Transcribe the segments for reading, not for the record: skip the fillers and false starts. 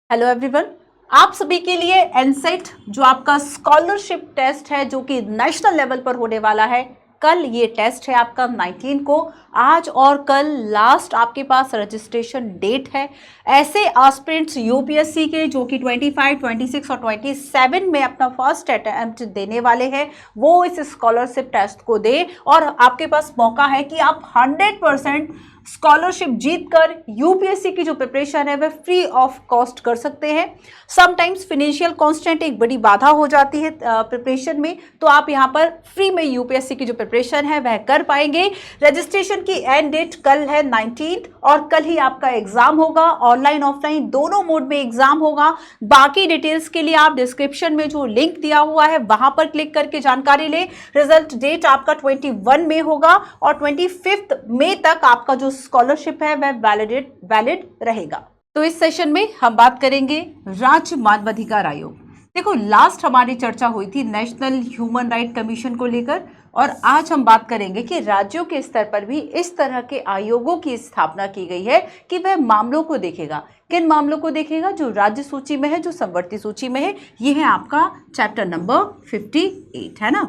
Hello everyone, आप सभी के लिए एनसेट जो आपका स्कॉलरशिप टेस्ट है जो कि नेशनल लेवल पर होने वाला है, कल ये टेस्ट है आपका 19 को। आज और कल लास्ट आपके पास रजिस्ट्रेशन डेट है। ऐसे एस्पिरेंट्स यूपीएससी के जो कि 25, 26 और 27 में अपना फर्स्ट अटेम्प्ट देने वाले हैं, वो इस स्कॉलरशिप टेस्ट को दे और आपके पास मौका है कि आप 100% स्कॉलरशिप जीतकर यूपीएससी की जो प्रिपरेशन है वह फ्री ऑफ कॉस्ट कर सकते हैं। समटाइम्स फिनेंशियल कॉन्स्टेंट एक बड़ी बाधा हो जाती है प्रिपरेशन में, तो आप यहां पर फ्री में यूपीएससी की जो प्रिपरेशन है वह कर पाएंगे। रजिस्ट्रेशन की एंड डेट कल है 19 और कल ही आपका एग्जाम होगा। ऑनलाइन ऑफलाइन दोनों मोड में एग्जाम होगा। बाकी डिटेल्स के लिए आप डिस्क्रिप्शन में जो लिंक दिया हुआ है वहां पर क्लिक करके जानकारी लें। रिजल्ट डेट आपका 21 में होगा और 25 मई तक आपका जो स्कॉलरशिप है वह वैलिड रहेगा। तो इस सेशन में हम बात करेंगे राज्य मानवाधिकार आयोग। देखो, लास्ट हमारी चर्चा हुई थी नेशनल ह्यूमन राइट कमीशन को लेकर, और आज हम बात करेंगे कि राज्यों के स्तर पर भी इस तरह के आयोगों की स्थापना की गई है कि वह मामलों को देखेगा। किन मामलों को देखेगा? जो राज्य सूची में है, जो संवर्ती सूची में है। यह है आपका चैप्टर नंबर 58, है ना,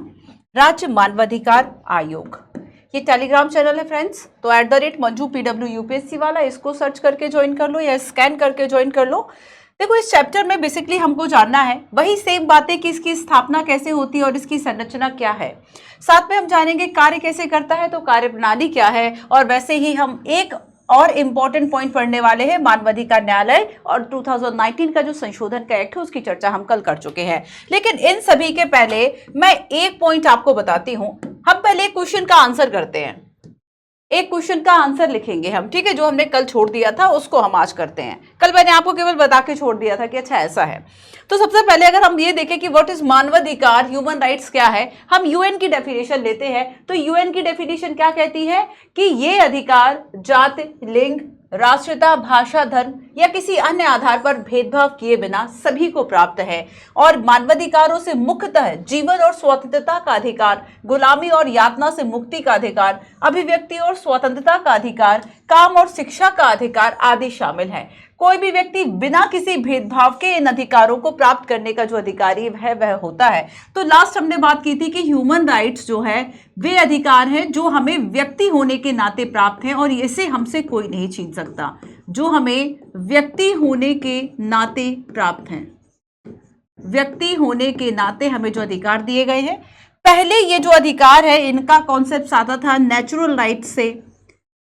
राज्य मानवाधिकार आयोग। ये टेलीग्राम चैनल है फ्रेंड्स, तो @मंजू PW UPSC वाला, इसको सर्च करके ज्वाइन कर लो या स्कैन करके ज्वाइन कर लो। देखो, इस चैप्टर में बेसिकली हमको जानना है वही सेम बातें कि इसकी स्थापना कैसे होती है और इसकी संरचना क्या है। साथ में हम जानेंगे कार्य कैसे करता है, तो कार्य प्रणाली क्या है, और वैसे ही हम एक और इम्पॉर्टेंट पॉइंट पढ़ने वाले हैं मानवाधिकार न्यायालय और 2019 का जो संशोधन का एक्ट है उसकी चर्चा हम कल कर चुके हैं। लेकिन इन सभी के पहले मैं एक पॉइंट आपको बताती हूं। हम पहले क्वेश्चन का आंसर करते हैं। एक क्वेश्चन का आंसर लिखेंगे हम, ठीक है, जो हमने कल छोड़ दिया था उसको हम आज करते हैं। कल मैंने आपको केवल बता के छोड़ दिया था कि अच्छा ऐसा है। तो सबसे पहले अगर हम ये देखें कि व्हाट इज मानवाधिकार, ह्यूमन राइट्स क्या है, हम यूएन की डेफिनेशन लेते हैं। तो यूएन की डेफिनेशन क्या कहती है कि ये अधिकार जाति, लिंग, राष्ट्रीयता, भाषा, धर्म या किसी अन्य आधार पर भेदभाव किए बिना सभी को प्राप्त है, और मानवाधिकारों से मुख्यतः जीवन और स्वतंत्रता का अधिकार, गुलामी और यातना से मुक्ति का अधिकार, अभिव्यक्ति और स्वतंत्रता का अधिकार, काम और शिक्षा का अधिकार आदि शामिल है। कोई भी व्यक्ति बिना किसी भेदभाव के इन अधिकारों को प्राप्त करने का जो अधिकारी है वह होता है। तो लास्ट हमने बात की थी कि ह्यूमन राइट्स जो है वे अधिकार हैं जो हमें व्यक्ति होने के नाते प्राप्त हैं और इसे हमसे कोई नहीं छीन सकता, जो हमें व्यक्ति होने के नाते प्राप्त हैं। व्यक्ति होने के नाते हमें जो अधिकार दिए गए हैं, पहले ये जो अधिकार है इनका कॉन्सेप्ट आता था नेचुरल राइट्स से।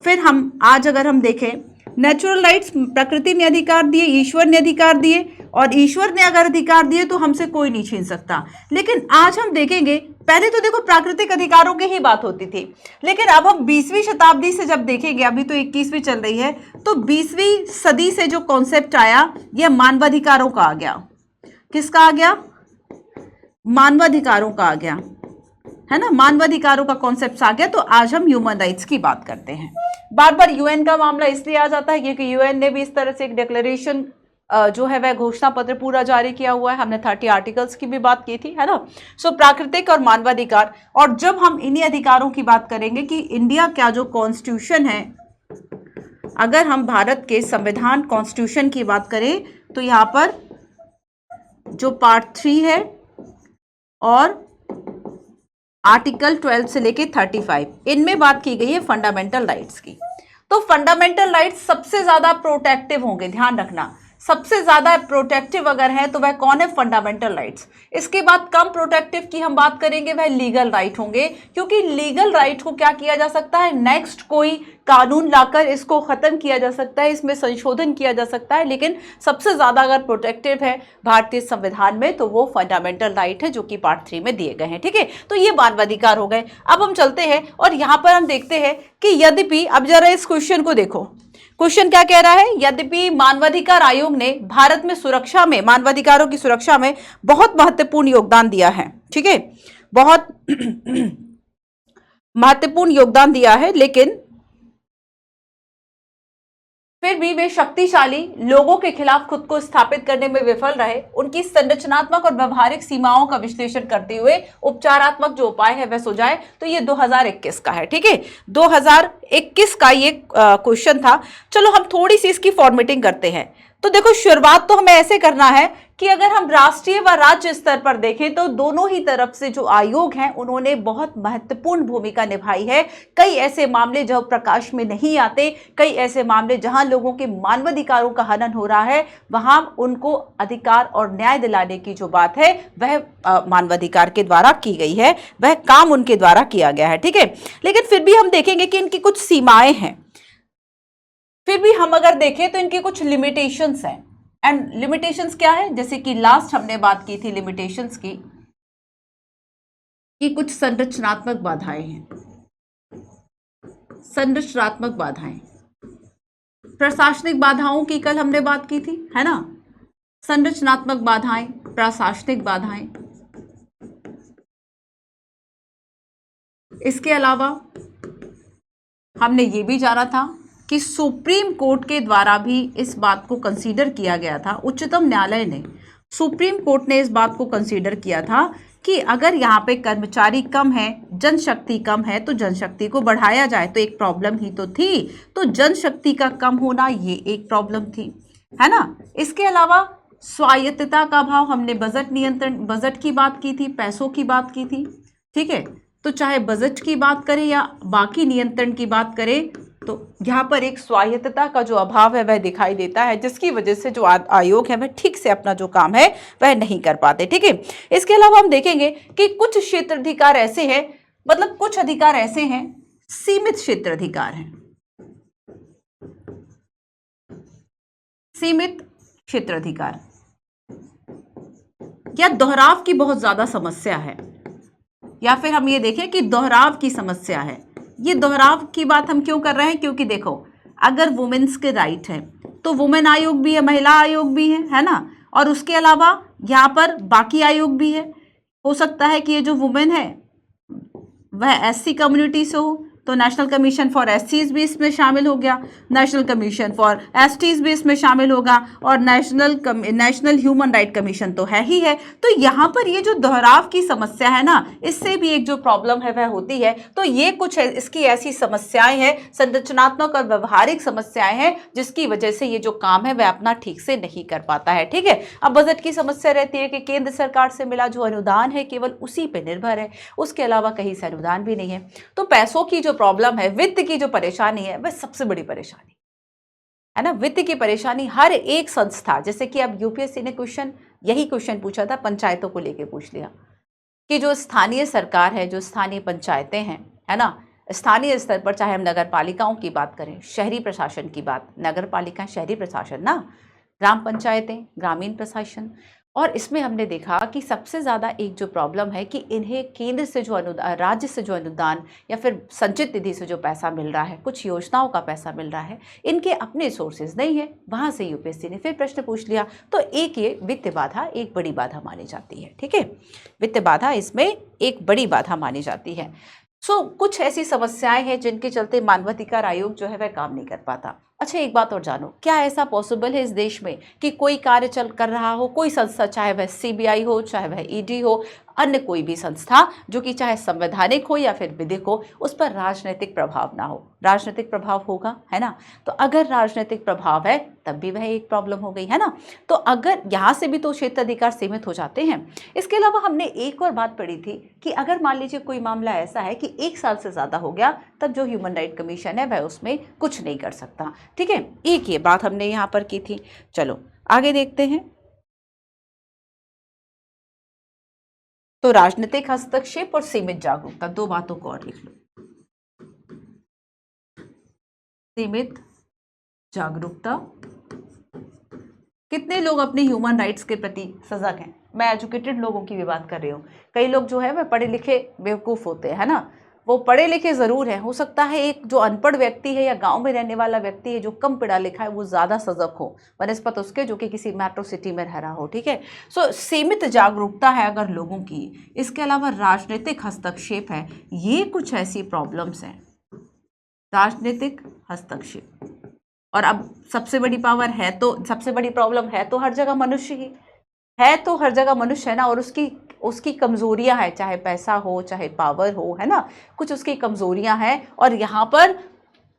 फिर हम आज अगर हम देखें, नेचुरल राइट्स प्रकृति ने अधिकार दिए, ईश्वर ने अधिकार दिए, और ईश्वर ने अगर अधिकार दिए तो हमसे कोई नहीं छीन सकता। लेकिन आज हम देखेंगे, पहले तो देखो प्राकृतिक अधिकारों की ही बात होती थी, लेकिन अब हम 20वीं शताब्दी से जब देखेंगे, अभी तो 21वीं चल रही है, तो 20वीं सदी से जो कॉन्सेप्ट आया यह मानवाधिकारों का आ गया। किसका आ गया? मानवाधिकारों का आ गया, है ना, मानवाधिकारों का कॉन्सेप्ट आ गया। तो आज हम ह्यूमन राइट्स की बात करते हैं। बार बार यूएन का मामला इसलिए आ जाता है क्योंकि यूएन ने भी इस तरह से एक डिक्लेरेशन जो है वह घोषणा पत्र पूरा जारी किया हुआ है। हमने 30 आर्टिकल्स की भी बात की थी, है ना। सो प्राकृतिक और मानवाधिकार, और जब हम इन्हीं अधिकारों की बात करेंगे कि इंडिया का जो कॉन्स्टिट्यूशन है, अगर हम भारत के संविधान कॉन्स्टिट्यूशन की बात करें तो यहाँ पर जो पार्ट 3 है और आर्टिकल 12 से लेके 35, इनमें बात की गई है फंडामेंटल राइट्स की। तो फंडामेंटल राइट्स सबसे ज्यादा प्रोटेक्टिव होंगे, ध्यान रखना। सबसे ज्यादा प्रोटेक्टिव अगर है तो वह कौन है? Fundamental rights. इसके बाद कम प्रोटेक्टिव की हम बात करेंगे, वह लीगल राइट होंगे, क्योंकि लीगल राइट को क्या किया जा सकता है? नेक्स्ट कोई कानून लाकर इसको खत्म किया जा सकता है, इसमें संशोधन किया जा सकता है। लेकिन सबसे ज्यादा अगर प्रोटेक्टिव है भारतीय संविधान में तो वो फंडामेंटल राइट है, जो कि पार्ट 3 में दिए गए हैं, ठीक है। तो ये मानवाधिकार हो गए। अब हम चलते हैं और यहां पर हम देखते हैं कि यद्यपि, अब जरा इस क्वेश्चन को देखो, क्वेश्चन क्या कह रहा है? यद्यपि मानवाधिकार आयोग ने भारत में सुरक्षा में, मानवाधिकारों की सुरक्षा में बहुत महत्वपूर्ण योगदान दिया है, ठीक है, बहुत महत्वपूर्ण योगदान दिया है, लेकिन फिर भी वे शक्तिशाली लोगों के खिलाफ खुद को स्थापित करने में विफल रहे। उनकी संरचनात्मक और व्यवहारिक सीमाओं का विश्लेषण करते हुए उपचारात्मक जो उपाय है वह सुझाए। तो ये 2021 का है, ठीक है, 2021 का ये क्वेश्चन था। चलो हम थोड़ी सी इसकी फॉर्मेटिंग करते हैं। तो देखो शुरुआत तो हमें ऐसे करना है कि अगर हम राष्ट्रीय व राज्य स्तर पर देखें तो दोनों ही तरफ से जो आयोग हैं उन्होंने बहुत महत्वपूर्ण भूमिका निभाई है। कई ऐसे मामले जो प्रकाश में नहीं आते, कई ऐसे मामले जहां लोगों के मानवाधिकारों का हनन हो रहा है, वहां उनको अधिकार और न्याय दिलाने की जो बात है वह मानवाधिकार के द्वारा की गई है, वह काम उनके द्वारा किया गया है। ठीक है, लेकिन फिर भी हम देखेंगे कि इनकी कुछ सीमाएं हैं। फिर भी हम अगर देखें तो इनके कुछ लिमिटेशंस हैं। एंड लिमिटेशंस क्या है, जैसे कि लास्ट हमने बात की थी लिमिटेशंस की, कि कुछ संरचनात्मक बाधाएं हैं। संरचनात्मक बाधाएं, प्रशासनिक बाधाओं की कल हमने बात की थी, है ना। संरचनात्मक बाधाएं, प्रशासनिक बाधाएं। इसके अलावा हमने ये भी जाना था कि सुप्रीम कोर्ट के द्वारा भी इस बात को कंसीडर किया गया था, उच्चतम न्यायालय ने, सुप्रीम कोर्ट ने इस बात को कंसीडर किया था कि अगर यहाँ पे कर्मचारी कम है, जनशक्ति कम है, तो जनशक्ति को बढ़ाया जाए। तो एक प्रॉब्लम ही तो थी, तो जनशक्ति का कम होना ये एक प्रॉब्लम थी, है ना। इसके अलावा स्वायत्तता का अभाव, हमने बजट नियंत्रण, बजट की बात की थी, पैसों की बात की थी। ठीक है, तो चाहे बजट की बात करें या बाकी नियंत्रण की बात करें, तो यहाँ पर एक स्वायत्तता का जो अभाव है वह दिखाई देता है, जिसकी वजह से जो आयोग है वह ठीक से अपना जो काम है वह नहीं कर पाते। ठीक है, इसके अलावा हम देखेंगे कि कुछ क्षेत्राधिकार ऐसे हैं, मतलब कुछ अधिकार ऐसे हैं, सीमित क्षेत्राधिकार हैं, सीमित क्षेत्राधिकार, या दोहराव की बहुत ज्यादा समस्या है, या फिर हम ये देखें कि दोहराव की समस्या है। ये दोहराव की बात हम क्यों कर रहे हैं, क्योंकि देखो अगर वुमेन्स के राइट है तो वुमेन आयोग भी है, महिला आयोग भी है ना, और उसके अलावा यहाँ पर बाकी आयोग भी है। हो सकता है कि ये जो वुमेन है वह एससी कम्युनिटी से हो, तो नेशनल कमीशन फॉर एससीज भी इसमें शामिल हो गया, नेशनल कमीशन फॉर एसटीज भी इसमें शामिल होगा, और नेशनल ह्यूमन राइट कमीशन तो है ही है। तो यहाँ पर ये जो दोहराव की समस्या है ना, इससे भी एक जो प्रॉब्लम है वह होती है। तो ये कुछ है, इसकी ऐसी समस्याएं हैं, संरचनात्मक और व्यवहारिक समस्याएं हैं, जिसकी वजह से ये जो काम है वह अपना ठीक से नहीं कर पाता है। ठीक है, अब बजट की समस्या रहती है कि केंद्र सरकार से मिला जो अनुदान है केवल उसी पे निर्भर है, उसके अलावा कहीं से अनुदान भी नहीं है। तो पैसों की जो प्रॉब्लम है, वित्त की जो परेशानी है, वह सबसे बड़ी परेशानी है ना। वित्त की परेशानी हर एक संस्था, जैसे कि अब यूपीएससी ने यही क्वेश्चन पूछा था, पंचायतों को लेके पूछ लिया कि जो स्थानीय सरकार है, जो स्थानीय पंचायतें हैं, है ना, स्थानीय स्तर पर चाहे हम नगर पालिकाओं की बात करें, शहरी प्रशासन की बात, नगर पालिका शहरी प्रशासन ना, ग्राम पंचायतें ग्रामीण प्रशासन, और इसमें हमने देखा कि सबसे ज़्यादा एक जो प्रॉब्लम है कि इन्हें केंद्र से जो अनुदान, राज्य से जो अनुदान या फिर संचित निधि से जो पैसा मिल रहा है, कुछ योजनाओं का पैसा मिल रहा है, इनके अपने सोर्सेज नहीं है, वहाँ से यूपीएससी ने फिर प्रश्न पूछ लिया। तो एक ये वित्त बाधा एक बड़ी बाधा मानी जाती है। ठीक है, वित्त बाधा इसमें एक बड़ी बाधा मानी जाती है। कुछ ऐसी समस्याएं हैं जिनके चलते मानवाधिकार आयोग जो है वह काम नहीं कर पाता। अच्छा, एक बात और जानो, क्या ऐसा पॉसिबल है इस देश में कि कोई कार्य चल कर रहा हो, कोई संस्था, चाहे वह सीबीआई हो, चाहे वह ईडी हो, अन्य कोई भी संस्था जो कि चाहे संवैधानिक हो या फिर विधिक हो, उस पर राजनीतिक प्रभाव ना हो? राजनीतिक प्रभाव होगा, है ना। तो अगर राजनीतिक प्रभाव है तब भी वह एक प्रॉब्लम हो गई, है ना। तो अगर यहाँ से भी तो क्षेत्राधिकार सीमित हो जाते हैं। इसके अलावा हमने एक और बात पढ़ी थी कि अगर मान लीजिए कोई मामला ऐसा है कि 1 साल से ज़्यादा हो गया, तब जो ह्यूमन राइट कमीशन है वह उसमें कुछ नहीं कर सकता। ठीक है, एक ये बात हमने यहाँ पर की थी। चलो आगे देखते हैं। तो राजनीतिक हस्तक्षेप और सीमित जागरूकता, दो बातों को और लिख लो। सीमित जागरूकता, कितने लोग अपने ह्यूमन राइट्स के प्रति सजग हैं? मैं एजुकेटेड लोगों की भी बात कर रही हूँ। कई लोग जो है वह पढ़े लिखे बेवकूफ़ होते हैं, है ना। वो पढ़े लिखे ज़रूर हैं, हो सकता है एक जो अनपढ़ व्यक्ति है या गांव में रहने वाला व्यक्ति है जो कम पढ़ा लिखा है वो ज़्यादा सजग हो बनस्पत उसके जो कि किसी मेट्रो सिटी में रह रहा हो। ठीक है, सीमित जागरूकता है अगर लोगों की। इसके अलावा राजनीतिक हस्तक्षेप है, ये कुछ ऐसी प्रॉब्लम्स हैं, राजनीतिक हस्तक्षेप। और अब सबसे बड़ी पावर है तो सबसे बड़ी प्रॉब्लम है तो हर जगह मनुष्य ही है, तो हर जगह मनुष्य है ना, और उसकी कमजोरियां हैं, चाहे पैसा हो चाहे पावर हो, है ना, कुछ उसकी कमजोरियां हैं। और यहाँ पर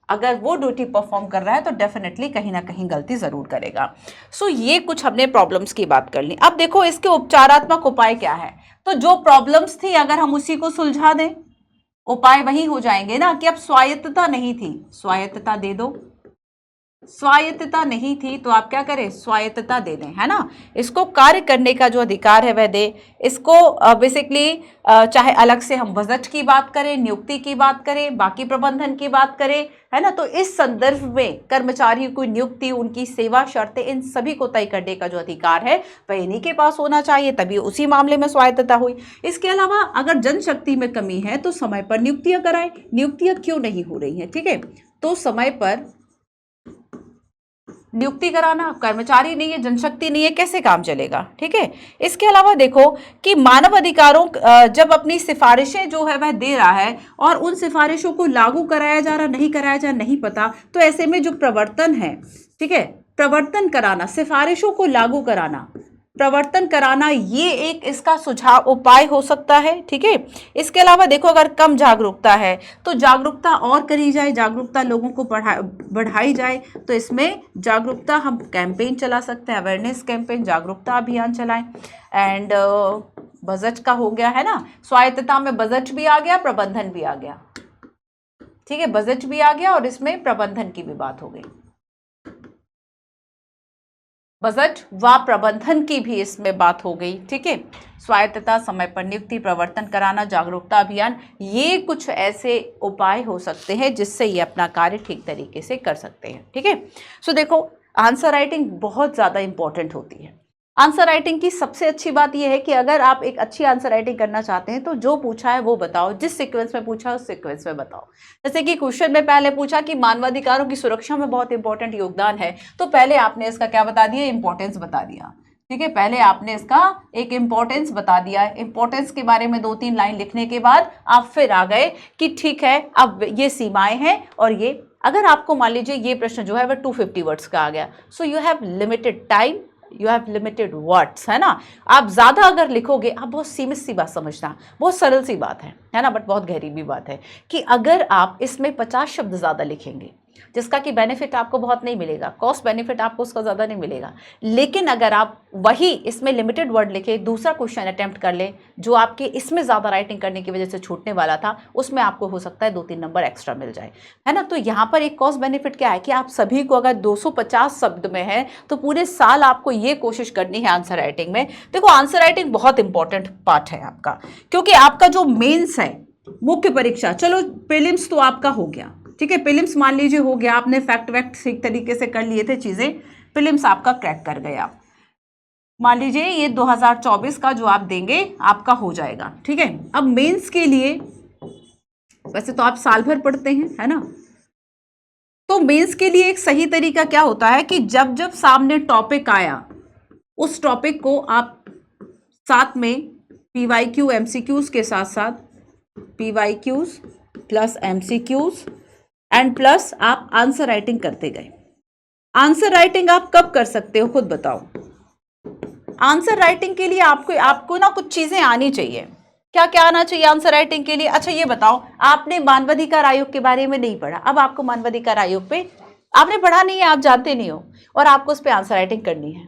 अगर वो ड्यूटी परफॉर्म कर रहा है तो डेफिनेटली कहीं ना कहीं गलती जरूर करेगा। सो ये कुछ हमने प्रॉब्लम्स की बात कर ली। अब देखो इसके उपचारात्मक उपाय क्या है। तो जो प्रॉब्लम्स थी अगर हम उसी को सुलझा दें, उपाय वही हो जाएंगे ना कि अब स्वायत्तता नहीं थी, स्वायत्तता दे दो, स्वायत्तता नहीं थी तो आप क्या करें, स्वायत्तता दे दें, है ना। इसको कार्य करने का जो अधिकार है वह दे। इसको बेसिकली चाहे अलग से हम बजट की बात करें, नियुक्ति की बात करें, बाकी प्रबंधन की बात करें, है ना, तो इस संदर्भ में कर्मचारियों की नियुक्ति, उनकी सेवा शर्तें, इन सभी को तय करने का जो अधिकार है वह इन्हीं के पास होना चाहिए, तभी उसी मामले में स्वायत्तता हुई। इसके अलावा अगर जनशक्ति में कमी है तो समय पर नियुक्तियां कराएं। नियुक्तियां क्यों नहीं हो रही हैं, ठीक है, तो समय पर नियुक्ति कराना, कर्मचारी नहीं है, जनशक्ति नहीं है, कैसे काम चलेगा, ठीक है। इसके अलावा देखो कि मानव अधिकारों जब अपनी सिफारिशें जो है वह दे रहा है और उन सिफारिशों को लागू कराया जा रहा, नहीं कराया जा नहीं पता, तो ऐसे में जो प्रवर्तन है, ठीक है, प्रवर्तन कराना, सिफारिशों को लागू कराना, प्रवर्तन कराना, ये एक इसका सुझाव उपाय हो सकता है, ठीक है। इसके अलावा देखो अगर कम जागरूकता है तो जागरूकता और करी जाए, जागरूकता लोगों को बढ़ाई जाए, तो इसमें जागरूकता हम कैंपेन चला सकते हैं, अवेयरनेस कैंपेन, जागरूकता अभियान चलाएं। एंड बजट का हो गया, है ना, स्वायत्तता में बजट भी आ गया, प्रबंधन भी आ गया, ठीक है, बजट भी आ गया और इसमें प्रबंधन की भी बात हो गई, बजट व प्रबंधन की भी इसमें बात हो गई, ठीक है। स्वायत्तता, समय पर नियुक्ति, प्रवर्तन कराना, जागरूकता अभियान, ये कुछ ऐसे उपाय हो सकते हैं जिससे ये अपना कार्य ठीक तरीके से कर सकते हैं, ठीक है। सो देखो आंसर राइटिंग बहुत ज़्यादा इंपॉर्टेंट होती है। आंसर राइटिंग की सबसे अच्छी बात यह है कि अगर आप एक अच्छी आंसर राइटिंग करना चाहते हैं तो जो पूछा है वो बताओ, जिस सीक्वेंस में पूछा है उस सीक्वेंस में बताओ। जैसे कि क्वेश्चन में पहले पूछा कि मानवाधिकारों की सुरक्षा में बहुत इंपॉर्टेंट योगदान है, तो पहले आपने इसका क्या बता दिया, इंपॉर्टेंस बता दिया, ठीक है, पहले आपने इसका एक इंपॉर्टेंस बता दिया। इंपॉर्टेंस के बारे में 2-3 लाइन लिखने के बाद आप फिर आ गए कि ठीक है अब ये सीमाएं हैं और ये, अगर आपको मान लीजिए ये प्रश्न जो है वह 250 वर्ड्स का आ गया, so you have limited time, you have limited words, है ना। आप ज्यादा अगर लिखोगे, आप बहुत सीमित सी बात समझना, बहुत सरल सी बात है ना, बट बहुत गहरी भी बात है कि अगर आप इसमें 50 शब्द ज्यादा लिखेंगे जिसका कि बेनिफिट आपको बहुत नहीं मिलेगा, कॉस्ट बेनिफिट आपको उसका ज़्यादा नहीं मिलेगा, लेकिन अगर आप वही इसमें लिमिटेड वर्ड लिखे, दूसरा क्वेश्चन अटेम्प्ट कर ले जो आपके इसमें ज़्यादा राइटिंग करने की वजह से छूटने वाला था, उसमें आपको हो सकता है 2-3 नंबर एक्स्ट्रा मिल जाए, है ना। तो यहाँ पर एक कॉस्ट बेनिफिट क्या है कि आप सभी को अगर 250 शब्द में है तो पूरे साल आपको ये कोशिश करनी है आंसर राइटिंग में। देखो आंसर राइटिंग बहुत इंपॉर्टेंट पार्ट है आपका, क्योंकि आपका जो मेंस है, मुख्य परीक्षा, चलो प्रीलिम्स तो आपका हो गया, ठीक है, प्रीलिम्स मान लीजिए हो गया, आपने फैक्ट वैक्ट ठीक तरीके से कर लिए थे चीज़ें, प्रीलिम्स आपका क्रैक कर गए आप, मान लीजिए ये 2024 का जो आप देंगे आपका हो जाएगा, ठीक है। अब मेंस के लिए वैसे तो आप साल भर पढ़ते हैं, है ना, तो मेंस के लिए एक सही तरीका क्या होता है कि जब जब सामने टॉपिक आया उस टॉपिक को आप साथ में PYQ MCQs के साथ साथ PYQs plus MCQs and plus आप आंसर राइटिंग करते गए। आंसर राइटिंग आप कब कर सकते हो, खुद बताओ। आंसर राइटिंग के लिए आपको ना कुछ चीजें आनी चाहिए। क्या क्या आना चाहिए आंसर राइटिंग के लिए? अच्छा ये बताओ, आपने मानवाधिकार आयोग के बारे में नहीं पढ़ा, अब आपको मानवाधिकार आयोग पे आपने पढ़ा नहीं है, आप जानते नहीं हो और आपको उस पर आंसर राइटिंग करनी है,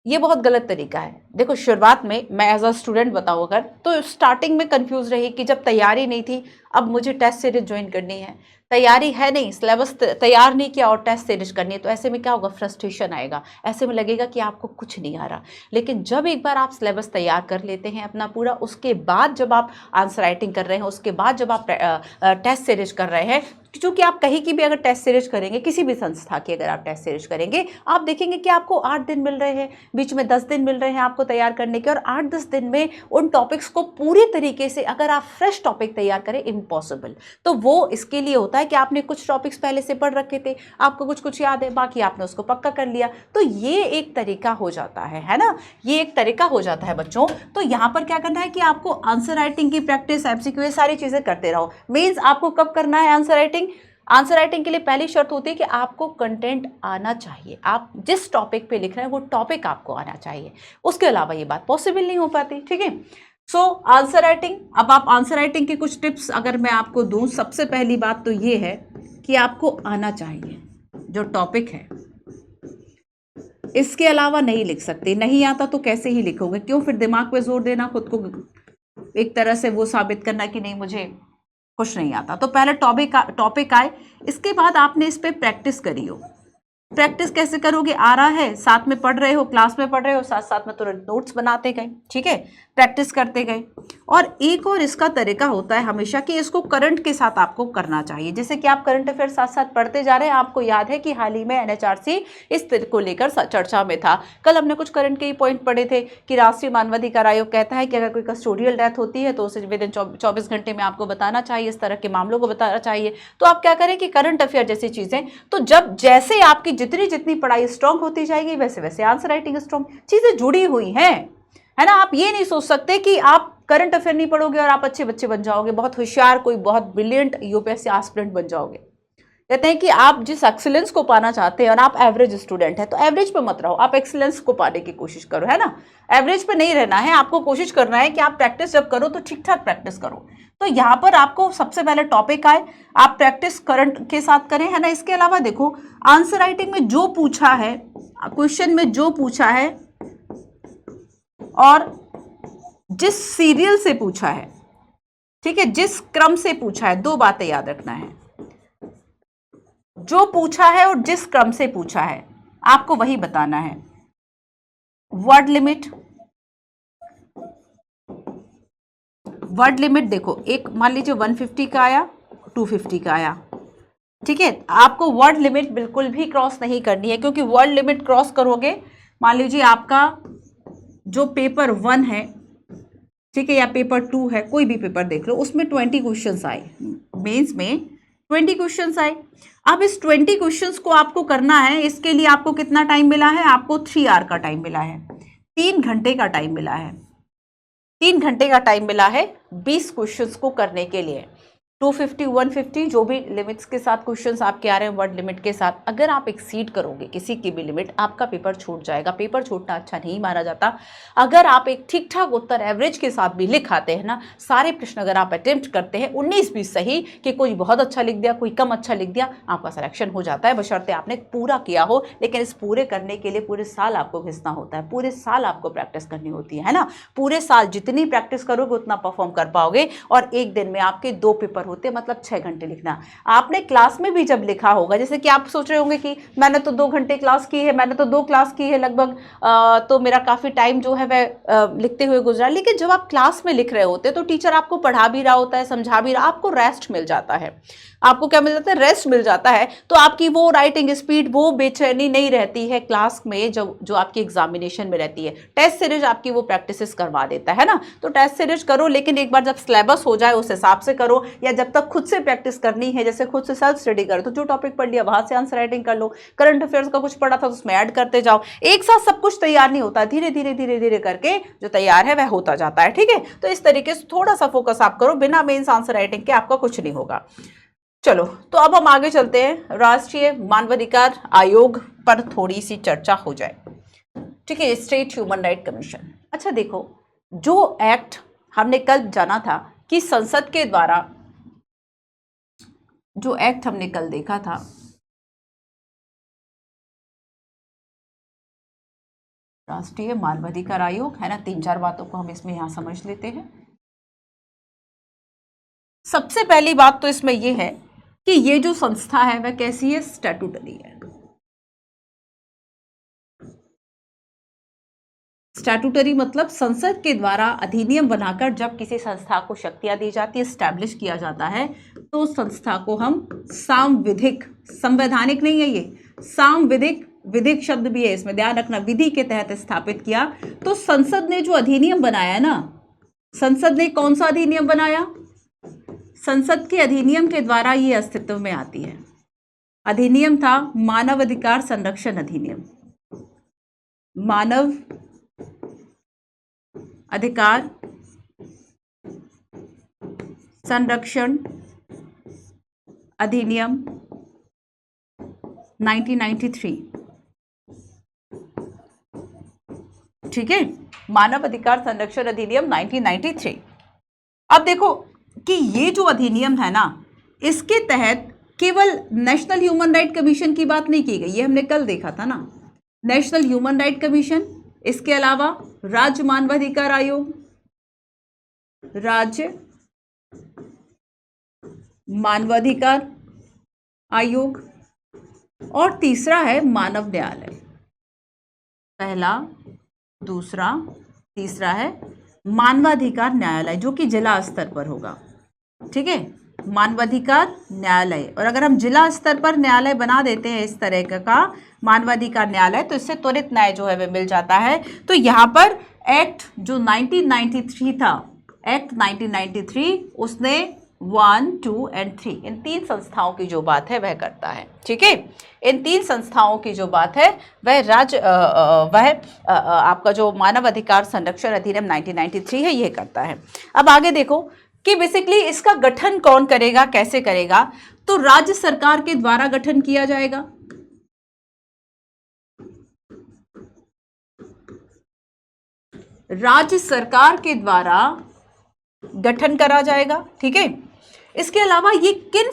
ये बहुत गलत तरीका है। देखो शुरुआत में मैं एज अ स्टूडेंट बताऊँ अगर, तो स्टार्टिंग में कंफ्यूज रही कि जब तैयारी नहीं थी, अब मुझे टेस्ट सीरीज ज्वाइन करनी है, तैयारी है नहीं, सिलेबस तैयार नहीं किया और टेस्ट सीरीज करनी है, तो ऐसे में क्या होगा, फ्रस्ट्रेशन आएगा, ऐसे में लगेगा कि आपको कुछ नहीं आ रहा। लेकिन जब एक बार आप सिलेबस तैयार कर लेते हैं अपना पूरा, उसके बाद जब आप आंसर राइटिंग कर रहे हैं, उसके बाद जब आप टेस्ट सीरीज कर रहे हैं, क्योंकि आप कहीं की भी अगर टेस्ट सीरीज करेंगे, किसी भी संस्था की अगर आप टेस्ट सीरीज करेंगे, आप देखेंगे कि आपको 8 दिन मिल रहे हैं, बीच में 10 दिन मिल रहे हैं आपको तैयार करने के, और 8-10 दिन में उन टॉपिक्स को पूरी तरीके से अगर आप फ्रेश टॉपिक तैयार करें, इम्पॉसिबल। तो वो इसके लिए होता है कि आपने कुछ टॉपिक्स पहले से पढ़ रखे थे, आपको कुछ कुछ याद है, बाकी आपने उसको पक्का कर लिया, तो ये एक तरीका हो जाता है ना, ये एक तरीका हो जाता है बच्चों। तो यहाँ पर क्या करना है कि आपको आंसर राइटिंग की प्रैक्टिस, MCQ, सारी चीजें करते रहो। मीन्स आपको कब करना है आंसर राइटिंग? आंसर राइटिंग के लिए पहली शर्त होती है कि आपको कंटेंट आना चाहिए, आप जिस टॉपिक पे लिख रहे हैं वो टॉपिक आपको आना चाहिए, उसके अलावा ये बात पॉसिबल नहीं हो पाती, ठीक है। सो आंसर राइटिंग, अब आप आंसर राइटिंग की कुछ टिप्स अगर मैं आपको दूं, सबसे पहली बात तो ये है कि आपको आना चाहिए जो टॉपिक है, इसके अलावा नहीं लिख सकते। नहीं आता तो कैसे ही लिखोगे, क्यों फिर दिमाग पे जोर देना, खुद को एक तरह से वो साबित करना कि नहीं मुझे कुछ नहीं आता। तो पहले टॉपिक आए, इसके बाद आपने इस पे प्रैक्टिस करी हो। प्रैक्टिस कैसे करोगे, आ रहा है, साथ में पढ़ रहे हो, क्लास में पढ़ रहे हो, साथ साथ में तुरंत नोट्स बनाते गए, ठीक है, प्रैक्टिस करते गए। और एक और इसका तरीका होता है हमेशा कि इसको करंट के साथ आपको करना चाहिए। जैसे कि आप करंट अफेयर साथ साथ पढ़ते जा रहे हैं। आपको याद है कि हाल ही में NHRC इस को लेकर चर्चा में था। कल हमने कुछ करंट के ही पॉइंट पढ़े थे कि राष्ट्रीय मानवाधिकार आयोग कहता है कि अगर कोई कस्टोडियल डेथ होती है तो उसे विदिन 24 घंटे में आपको बताना चाहिए, इस तरह के मामलों को बताना चाहिए। तो आप क्या करें कि करंट अफेयर जैसी चीजें, तो जब जैसे आपकी जितनी पढ़ाई स्ट्रांग होती जाएगी वैसे वैसे आंसर राइटिंग स्ट्रांग, चीजें जुड़ी हुई हैं, है ना। आप ये नहीं सोच सकते कि आप करंट अफेयर नहीं पढ़ोगे और आप अच्छे बच्चे बन जाओगे, बहुत होशियार, कोई बहुत ब्रिलियंट यूपीएससी एस्पिरेंट बन जाओगे। कहते हैं कि आप जिस एक्सीलेंस को पाना चाहते हैं और आप एवरेज स्टूडेंट है तो एवरेज पे मत रहो, आप एक्सीलेंस को पाने की कोशिश करो, है ना। एवरेज पे नहीं रहना है, आपको कोशिश करना है कि आप प्रैक्टिस जब करो तो ठीक ठाक प्रैक्टिस करो। तो यहाँ पर आपको सबसे पहले टॉपिक आए, आप प्रैक्टिस करंट के साथ करें, है ना। इसके अलावा देखो आंसर राइटिंग में जो पूछा है, क्वेश्चन में जो पूछा है और जिस सीरियल से पूछा है, ठीक है, जिस क्रम से पूछा है, दो बातें याद रखना है। जो पूछा है और जिस क्रम से पूछा है आपको वही बताना है। वर्ड लिमिट देखो, एक मान लीजिए 150 का आया, 250 का आया, ठीक है, आपको वर्ड लिमिट बिल्कुल भी क्रॉस नहीं करनी है, क्योंकि वर्ड लिमिट क्रॉस करोगे, मान लीजिए आपका जो पेपर 1 है, ठीक है, या पेपर 2 है, कोई भी पेपर देख लो, उसमें 20 क्वेश्चंस आए, मेंस में 20 क्वेश्चंस आए। अब इस 20 क्वेश्चंस को आपको करना है, इसके लिए आपको कितना टाइम मिला है, आपको 3 आवर का टाइम मिला है, 3 घंटे का टाइम मिला है, 3 घंटे का टाइम मिला है 20 क्वेश्चंस को करने के लिए। 250, 150 जो भी लिमिट्स के साथ क्वेश्चंस आपके आ रहे हैं, वर्ड लिमिट के साथ, अगर आप एक्सीड करोगे किसी की भी लिमिट, आपका पेपर छूट जाएगा। पेपर छूटना अच्छा नहीं माना जाता। अगर आप एक ठीक ठाक उत्तर एवरेज के साथ भी लिख आते हैं ना, सारे प्रश्न अगर आप अटेम्प्ट करते हैं 19-20 सही, कि कोई बहुत अच्छा लिख दिया, कोई कम अच्छा लिख दिया, आपका सिलेक्शन हो जाता है, बशर्ते आपने पूरा किया हो। लेकिन इस पूरे करने के लिए पूरे साल आपको घिसना होता है, पूरे साल आपको प्रैक्टिस करनी होती है ना। पूरे साल जितनी प्रैक्टिस करोगे उतना परफॉर्म कर पाओगे। और एक दिन में आपके 2 पेपर होते हैं, मतलब 6 घंटे लिखना। आपने क्लास में भी जब लिखा होगा, जैसे कि आप सोच रहे होंगे कि मैंने तो 2 घंटे क्लास की है, मैंने तो 2 क्लास की है लगभग, तो मेरा काफ़ी टाइम जो है वह लिखते हुए गुजरा। लेकिन जब आप क्लास में लिख रहे होते तो टीचर आपको पढ़ा भी रहा होता है, समझा भी रहा, आपको रेस्ट मिल जाता है। आपको क्या मिल जाता है, रेस्ट मिल जाता है। तो आपकी वो राइटिंग स्पीड, वो बेचैनी नहीं रहती है क्लास में जो आपकी एग्जामिनेशन में रहती है। टेस्ट सीरीज आपकी वो प्रैक्टिस करवा देता है ना। तो टेस्ट सीरीज करो, लेकिन एक बार जब सिलेबस हो जाए उस हिसाब से करो, या जब तक खुद से प्रैक्टिस करनी है, जैसे खुद से सेल्फ स्टडी करो, तो जो टॉपिक पढ़ लिया वहां से आंसर राइटिंग कर लो। करंट अफेयर्स का कुछ पढ़ा था तो उसमें ऐड करते जाओ। एक साथ सब कुछ तैयार नहीं होता, धीरे धीरे धीरे धीरे करके जो तैयार है वह होता जाता है, ठीक है। तो इस तरीके से थोड़ा सा फोकस आप करो, बिना मेंस आंसर राइटिंग के आपका कुछ नहीं होगा। चलो, तो अब हम आगे चलते हैं, राष्ट्रीय मानवाधिकार आयोग पर थोड़ी सी चर्चा हो जाए, ठीक है, स्टेट ह्यूमन राइट कमीशन। अच्छा देखो, जो एक्ट हमने कल जाना था कि संसद के द्वारा, जो एक्ट हमने कल देखा था, राष्ट्रीय मानवाधिकार आयोग, है ना। 3-4 बातों को हम इसमें यहां समझ लेते हैं। सबसे पहली बात तो इसमें यह है कि ये जो संस्था है वह कैसी है, स्टैट्यूटरी है। स्टैट्यूटरी मतलब संसद के द्वारा अधिनियम बनाकर जब किसी संस्था को शक्तियां दी जाती है, स्टैब्लिश किया जाता है, तो संस्था को हम सांविधिक, संवैधानिक नहीं है ये, सांविधिक, विधिक शब्द भी है इसमें, ध्यान रखना, विधि के तहत स्थापित किया। तो संसद ने जो अधिनियम बनाया ना, संसद ने कौन सा अधिनियम बनाया, संसद के अधिनियम के द्वारा ये अस्तित्व में आती है। अधिनियम था मानव अधिकार संरक्षण अधिनियम, मानव अधिकार संरक्षण अधिनियम 1993, ठीक है, मानव अधिकार संरक्षण अधिनियम 1993। अब देखो कि ये जो अधिनियम है ना, इसके तहत केवल नेशनल ह्यूमन राइट कमीशन की बात नहीं की गई, ये हमने कल देखा था ना, नेशनल ह्यूमन राइट कमीशन, इसके अलावा राज्य मानवाधिकार आयोग, राज्य मानवाधिकार आयोग, और तीसरा है मानव न्यायालय। पहला, दूसरा, तीसरा है मानवाधिकार न्यायालय जो कि जिला स्तर पर होगा। ठीक है, मानवाधिकार न्यायालय। और अगर हम जिला स्तर पर न्यायालय बना देते हैं इस तरह का मानवाधिकार न्यायालय, तो इससे त्वरित न्याय जो है वह मिल जाता है। तो यहाँ पर एक्ट जो 1993 था, एक्ट 1993, उसने 1, 2 एंड 3 इन 3 संस्थाओं की जो बात है वह करता है। ठीक है, इन 3 संस्थाओं की जो बात है वह आपका जो मानव अधिकार संरक्षण अधिनियम 1993 है, यह करता है। अब आगे देखो कि बेसिकली इसका गठन कौन करेगा, कैसे करेगा, तो राज्य सरकार के द्वारा गठन किया जाएगा। राज्य सरकार के द्वारा गठन करा जाएगा। ठीक है, इसके अलावा ये किन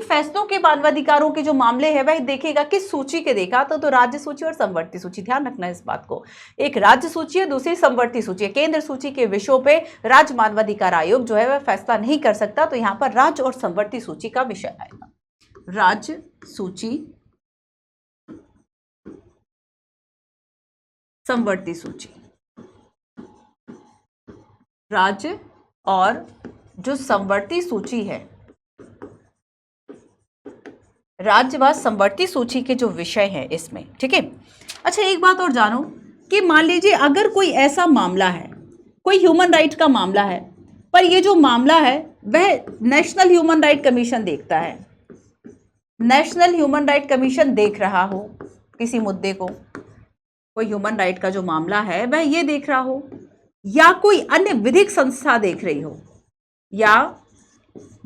फैसलों के मानवाधिकारों के जो मामले हैं वह देखेगा, किस सूची के देखा, तो राज्य सूची और संवर्ती सूची। ध्यान रखना इस बात को, एक राज्य सूची है, दूसरी संवर्ती सूची है। केंद्र सूची के विषयों पे राज्य मानवाधिकार आयोग जो है वह फैसला नहीं कर सकता, तो यहां पर राज्य और संवर्ती सूची का विषय आएगा। राज्य सूची, संवर्ती सूची, राज्य और जो संवर्ती सूची है, राज्य व संवर्ती सूची के जो विषय हैं इसमें। ठीक है, अच्छा एक बात और जानो कि मान लीजिए अगर कोई ऐसा मामला है, कोई ह्यूमन राइट का मामला है, पर ये जो मामला है वह नेशनल ह्यूमन राइट कमीशन देखता है, नेशनल ह्यूमन राइट कमीशन देख रहा हो किसी मुद्दे को, कोई ह्यूमन राइट का जो मामला है वह ये देख रहा हो, या कोई अन्य विधिक संस्था देख रही हो, या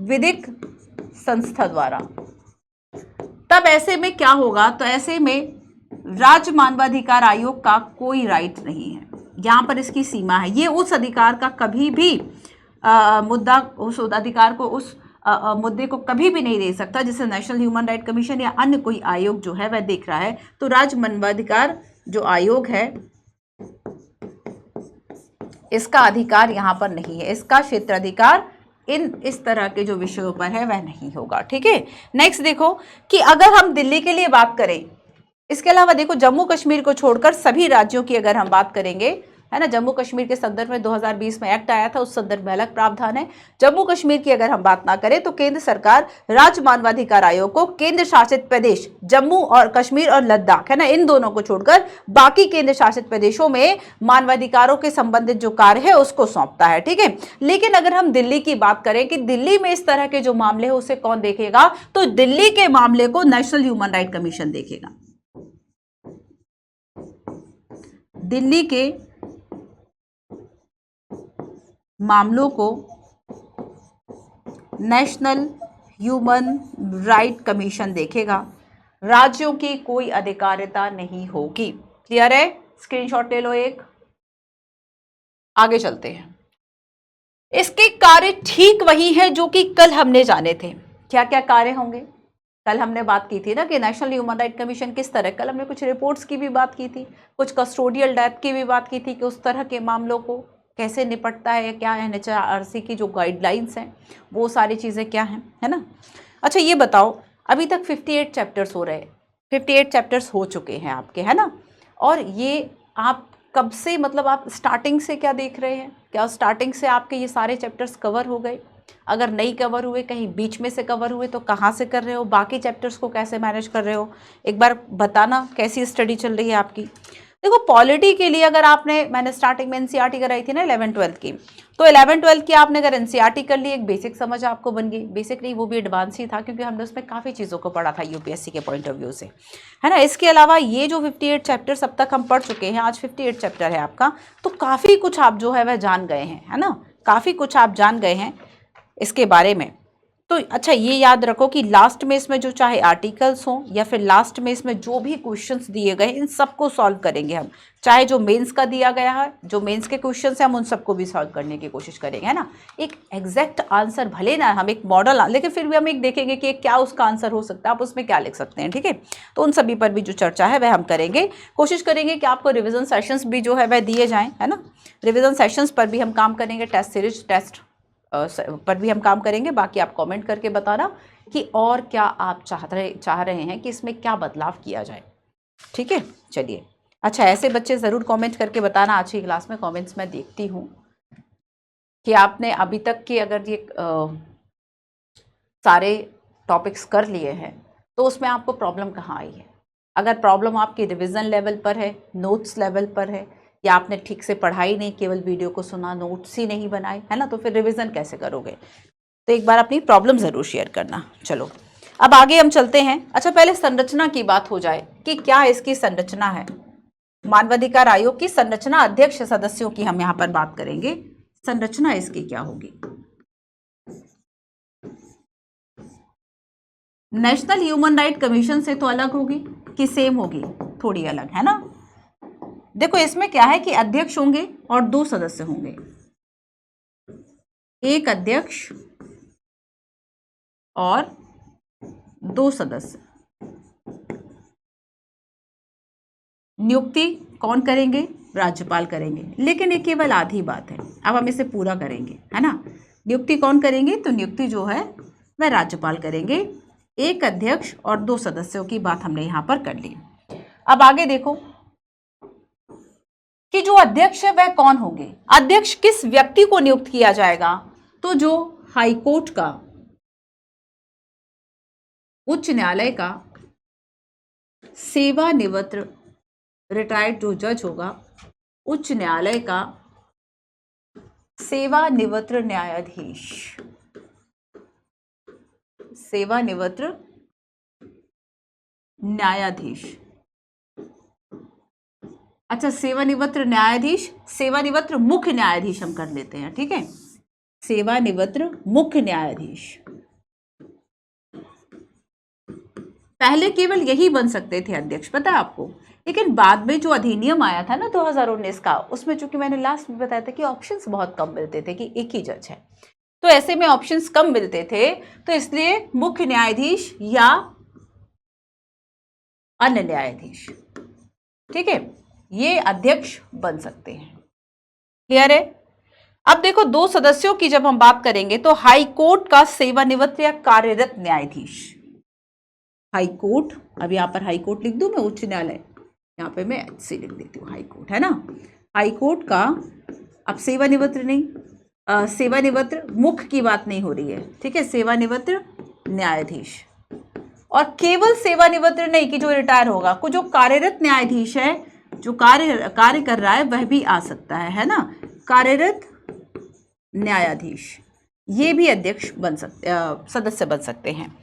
विधिक संस्था द्वारा, तब ऐसे में क्या होगा, तो ऐसे में राज्य मानवाधिकार आयोग का कोई राइट नहीं है। यहां पर इसकी सीमा है, ये उस अधिकार का कभी भी मुद्दा, उस अधिकार को, उस मुद्दे को कभी भी नहीं दे सकता जिसे नेशनल ह्यूमन राइट कमीशन या अन्य कोई आयोग जो है वह देख रहा है। तो राज्य मानवाधिकार जो आयोग है इसका अधिकार यहां पर नहीं है, इसका क्षेत्राधिकार इस तरह के जो विषयों पर है वह नहीं होगा। ठीक है, नेक्स्ट देखो कि अगर हम दिल्ली के लिए बात करें, इसके अलावा देखो जम्मू कश्मीर को छोड़कर सभी राज्यों की अगर हम बात करेंगे, है ना, जम्मू कश्मीर के संदर्भ में 2020 में एक्ट आया था, उस संदर्भ में अलग प्रावधान है। जम्मू कश्मीर की अगर हम बात ना करें तो केंद्र सरकार राज्य मानवाधिकार आयोग को केंद्र शासित प्रदेश जम्मू और कश्मीर और लद्दाख, है ना, इन दोनों को छोड़कर बाकी केंद्र शासित प्रदेशों में मानवाधिकारों के संबंधित जो कार्य है उसको सौंपता है। ठीक है, लेकिन अगर हम दिल्ली की बात करें कि दिल्ली में इस तरह के जो मामले है उसे कौन देखेगा, तो दिल्ली के मामले को नेशनल ह्यूमन राइट कमीशन देखेगा। दिल्ली के मामलों को नेशनल ह्यूमन राइट कमीशन देखेगा, राज्यों की कोई अधिकारिता नहीं होगी। क्लियर है, स्क्रीनशॉट ले लो एक। आगे चलते हैं, इसके कार्य ठीक वही है जो कि कल हमने जाने थे। क्या क्या कार्य होंगे, कल हमने बात की थी ना कि नेशनल ह्यूमन राइट कमीशन किस तरह, कल हमने कुछ रिपोर्ट्स की भी बात की थी, कुछ कस्टोडियल डेथ की भी बात की थी कि उस तरह के मामलों को कैसे निपटता है, क्या है एनएचआरसी की जो गाइडलाइंस हैं वो सारी चीज़ें क्या हैं, है ना। अच्छा ये बताओ, अभी तक 58 चैप्टर्स हो रहे हैं, 58 चैप्टर्स हो चुके हैं आपके, है ना, और ये आप कब से, मतलब आप स्टार्टिंग से क्या देख रहे हैं, क्या स्टार्टिंग से आपके ये सारे चैप्टर्स कवर हो गए? अगर नहीं कवर हुए, कहीं बीच में से कवर हुए, तो कहाँ से कर रहे हो, बाकी चैप्टर्स को कैसे मैनेज कर रहे हो, एक बार बताना कैसी स्टडी चल रही है आपकी। देखो पॉलिटी के लिए अगर आपने, मैंने स्टार्टिंग में एनसीईआरटी कराई थी ना 11-12 की, तो 11-12 की आपने अगर एनसीईआरटी कर ली, एक बेसिक समझ आपको बन गई, बेसिक नहीं वो भी एडवांस ही था क्योंकि हमने उसमें काफ़ी चीज़ों को पढ़ा था यूपीएससी के पॉइंट ऑफ व्यू से, है ना। इसके अलावा ये जो 58 चैप्टर्स अब तक हम पढ़ चुके हैं, आज 58 चैप्टर है आपका, तो काफ़ी कुछ आप जो है वह जान गए हैं, है ना, काफ़ी कुछ आप जान गए हैं इसके बारे में। तो अच्छा ये याद रखो कि लास्ट में इसमें जो चाहे आर्टिकल्स हों या फिर लास्ट में इसमें जो भी क्वेश्चंस दिए गए इन सबको सॉल्व करेंगे हम, चाहे जो मेंस का दिया गया है, जो मेंस के क्वेश्चंस हैं हम उन सबको भी सॉल्व करने की कोशिश करेंगे, है ना। एक एग्जैक्ट आंसर भले ना हम एक मॉडल, लेकिन फिर भी हम एक देखेंगे कि क्या उसका आंसर हो सकता है, आप उसमें क्या लिख सकते हैं, ठीक है। तो उन सभी पर भी जो चर्चा है वह हम करेंगे। कोशिश करेंगे कि आपको रिविजन सेशंस भी जो है वह दिए जाएँ, है ना। रिविजन सेशंस पर भी हम काम करेंगे, टेस्ट सीरीज टेस्ट पर भी हम काम करेंगे। बाकी आप कमेंट करके बताना कि और क्या आप चाह रहे हैं कि इसमें क्या बदलाव किया जाए, ठीक है। चलिए, अच्छा ऐसे बच्चे ज़रूर कमेंट करके बताना। आज की क्लास में कमेंट्स मैं देखती हूँ कि आपने अभी तक के अगर ये सारे टॉपिक्स कर लिए हैं तो उसमें आपको प्रॉब्लम कहाँ आई है। अगर प्रॉब्लम आपकी रिवीजन लेवल पर है, नोट्स लेवल पर है, या आपने ठीक से पढ़ाई नहीं, केवल वीडियो को सुना, नोट्स ही नहीं बनाए, है ना, तो फिर रिवीजन कैसे करोगे। तो एक बार अपनी प्रॉब्लम ज़रूर शेयर करना। चलो अब आगे हम चलते हैं। अच्छा पहले संरचना की बात हो जाए कि क्या इसकी संरचना है। मानवाधिकार आयोग की संरचना, अध्यक्ष, सदस्यों की हम यहाँ पर बात करेंगे। संरचना इसकी क्या होगी। नेशनल ह्यूमन राइट कमीशन से तो अलग होगी कि सेम होगी, थोड़ी अलग, है ना। देखो इसमें क्या है कि अध्यक्ष होंगे और 2 सदस्य होंगे, एक अध्यक्ष और 2 सदस्य। नियुक्ति कौन करेंगे, राज्यपाल करेंगे, लेकिन ये केवल आधी बात है, अब हम इसे पूरा करेंगे, है ना। नियुक्ति कौन करेंगे, तो नियुक्ति जो है वह राज्यपाल करेंगे। एक अध्यक्ष और 2 सदस्यों की बात हमने यहां पर कर ली। अब आगे देखो कि जो अध्यक्ष है वह कौन होंगे। अध्यक्ष किस व्यक्ति को नियुक्त किया जाएगा, तो जो हाईकोर्ट का, उच्च न्यायालय का सेवानिवृत्त रिटायर्ड जो जज होगा, उच्च न्यायालय का सेवानिवृत्त न्यायाधीश, सेवानिवृत्त न्यायाधीश। अच्छा सेवानिवृत्त न्यायाधीश, सेवानिवृत्त मुख्य न्यायाधीश हम कर लेते हैं, ठीक है। सेवानिवृत्त मुख्य न्यायाधीश। पहले केवल यही बन सकते थे अध्यक्ष, पता है आपको, लेकिन बाद में जो अधिनियम आया था ना 2019 का, उसमें चूंकि मैंने लास्ट में बताया था कि ऑप्शंस बहुत कम मिलते थे कि एक ही जज है, तो ऐसे में ऑप्शंस कम मिलते थे, तो इसलिए मुख्य न्यायाधीश या अन्य न्यायाधीश, ठीक है, ये अध्यक्ष बन सकते हैं। क्लियर है। अब देखो 2 सदस्यों की जब हम बात करेंगे तो हाई कोर्ट का सेवानिवृत्त या कार्यरत न्यायाधीश। हाई कोर्ट, अब यहां पर हाई कोर्ट लिख दूं मैं, उच्च न्यायालय यहाँ पे मैं ऐसे लिख देती हूँ हाई कोर्ट, है ना। हाई कोर्ट का, अब सेवानिवृत्त नहीं, सेवानिवृत्त मुख्य की बात नहीं हो रही है, ठीक है, सेवानिवृत्त न्यायाधीश। और केवल सेवानिवृत्त नहीं कि जो रिटायर होगा, को जो कार्यरत न्यायाधीश है, जो कार्य कर रहा है वह भी आ सकता है ना, कार्यरत न्यायाधीश, ये भी अध्यक्ष बन सकते, सदस्य बन सकते हैं।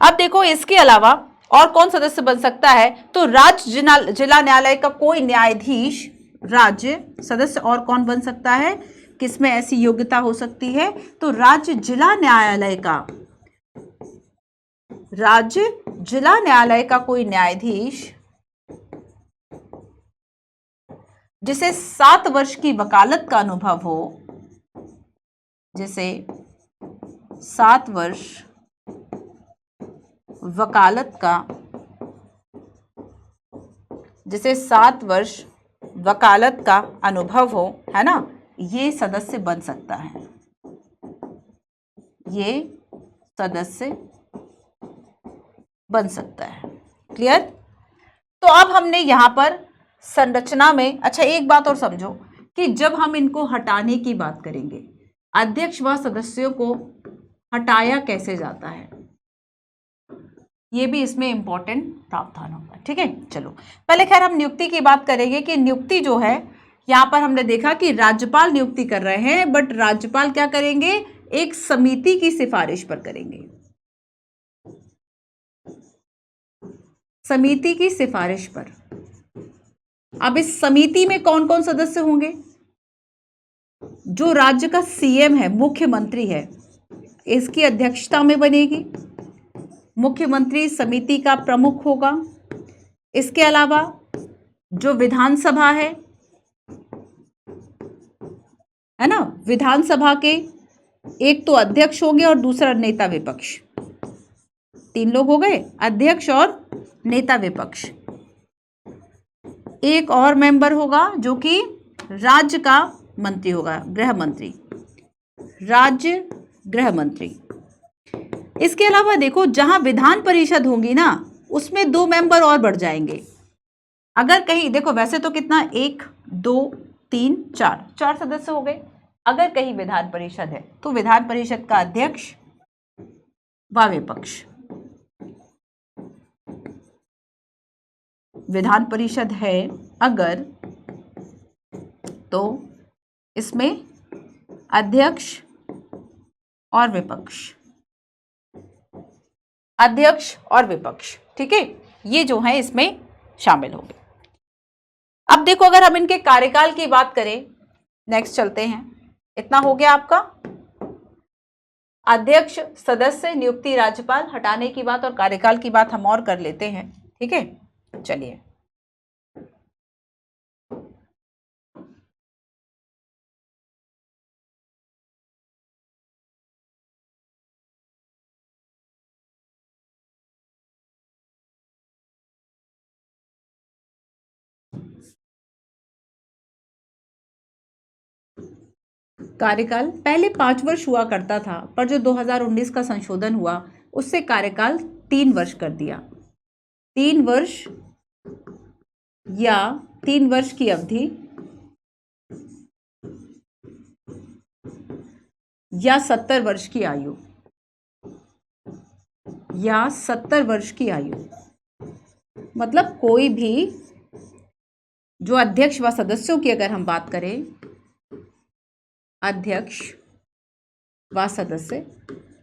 अब देखो इसके अलावा और कौन सदस्य बन सकता है, तो राज्य जिला न्यायालय का कोई न्यायाधीश राज्य सदस्य। और कौन बन सकता है, किसमें ऐसी योग्यता हो सकती है, तो राज्य जिला न्यायालय का, राज्य जिला न्यायालय का कोई न्यायाधीश जिसे 7 वर्ष की वकालत का अनुभव हो, जिसे 7 वर्ष वकालत का, जिसे 7 वर्ष वकालत का अनुभव हो, है ना, ये सदस्य बन सकता है, ये सदस्य बन सकता है। क्लियर। तो अब हमने यहां पर संरचना में, अच्छा एक बात और समझो कि जब हम इनको हटाने की बात करेंगे, अध्यक्ष व सदस्यों को हटाया कैसे जाता है, ये भी इसमें इंपॉर्टेंट प्रावधान होगा, ठीक है। चलो पहले खैर हम नियुक्ति की बात करेंगे कि नियुक्ति जो है, यहां पर हमने देखा कि राज्यपाल नियुक्ति कर रहे हैं, बट राज्यपाल क्या करेंगे, एक समिति की सिफारिश पर करेंगे, समिति की सिफारिश पर। अब इस समिति में कौन कौन सदस्य होंगे, जो राज्य का सीएम है, मुख्यमंत्री है, इसकी अध्यक्षता में बनेगी। मुख्यमंत्री समिति का प्रमुख होगा। इसके अलावा जो विधानसभा है ना, विधानसभा के एक तो अध्यक्ष हो गए और दूसरा नेता विपक्ष, 3 लोग हो गए, अध्यक्ष और नेता विपक्ष। एक और मेंबर होगा जो कि राज्य का मंत्री होगा, गृह मंत्री, राज्य गृह मंत्री। इसके अलावा देखो, जहां विधान परिषद होंगी ना, उसमें 2 मेंबर और बढ़ जाएंगे। अगर कहीं देखो, वैसे तो कितना, 1 2 3 4 सदस्य हो गए। अगर कहीं विधान परिषद है तो विधान परिषद का अध्यक्ष व विपक्ष, विधान परिषद है अगर, तो इसमें अध्यक्ष और विपक्ष, अध्यक्ष और विपक्ष, ठीक है, ये जो है इसमें शामिल होंगे। अब देखो, अगर हम इनके कार्यकाल की बात करें, नेक्स्ट चलते हैं। इतना हो गया आपका अध्यक्ष, सदस्य, नियुक्ति, राज्यपाल, हटाने की बात और कार्यकाल की बात हम और कर लेते हैं, ठीक है। चलिए, कार्यकाल पहले 5 वर्ष हुआ करता था, पर जो 2019 का संशोधन हुआ उससे कार्यकाल 3 वर्ष कर दिया। 3 वर्ष या 3 वर्ष की अवधि या 70 वर्ष की आयु, या 70 वर्ष की आयु, मतलब कोई भी जो अध्यक्ष व सदस्यों की अगर हम बात करें, अध्यक्ष व सदस्य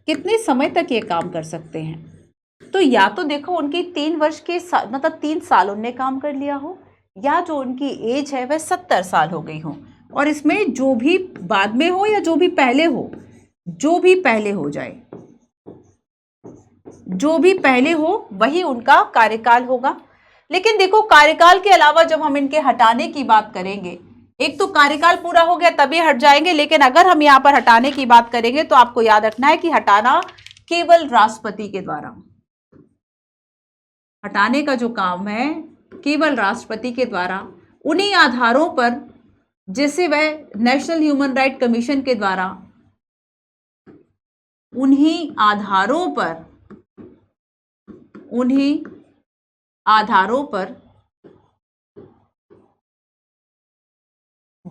कितने समय तक ये काम कर सकते हैं, तो या तो देखो उनकी 3 वर्ष के मतलब 3 साल उनने काम कर लिया हो, या जो उनकी एज है वह 70 साल हो गई हो, और इसमें जो भी बाद में हो या जो भी पहले हो, जो भी पहले हो जाए, जो भी पहले हो वही उनका कार्यकाल होगा। लेकिन देखो, कार्यकाल के अलावा जब हम इनके हटाने की बात करेंगे, एक तो कार्यकाल पूरा हो गया तभी हट जाएंगे, लेकिन अगर हम यहां पर हटाने की बात करेंगे तो आपको याद रखना है कि हटाना केवल राष्ट्रपति के द्वारा, हटाने का जो काम है केवल राष्ट्रपति के द्वारा, उन्हीं आधारों पर जैसे वह नेशनल ह्यूमन राइट कमीशन के द्वारा, उन्हीं आधारों पर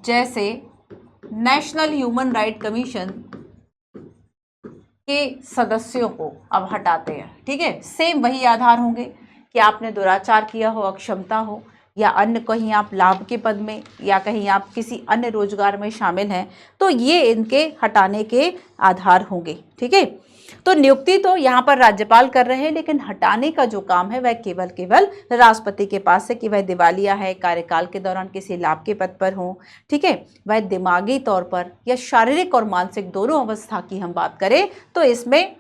जैसे नेशनल ह्यूमन राइट कमीशन के सदस्यों को अब हटाते हैं, ठीक है। सेम वही आधार होंगे कि आपने दुराचार किया हो, अक्षमता हो, या अन्य कहीं आप लाभ के पद में या कहीं आप किसी अन्य रोजगार में शामिल हैं, तो ये इनके हटाने के आधार होंगे, ठीक है। तो नियुक्ति तो यहाँ पर राज्यपाल कर रहे हैं, लेकिन हटाने का जो काम है वह केवल राष्ट्रपति के पास है, कि वह दिवालिया है, कार्यकाल के दौरान किसी लाभ के पद पर हो, ठीक है, वह दिमागी तौर पर या शारीरिक और मानसिक दोनों अवस्था की हम बात करें तो इसमें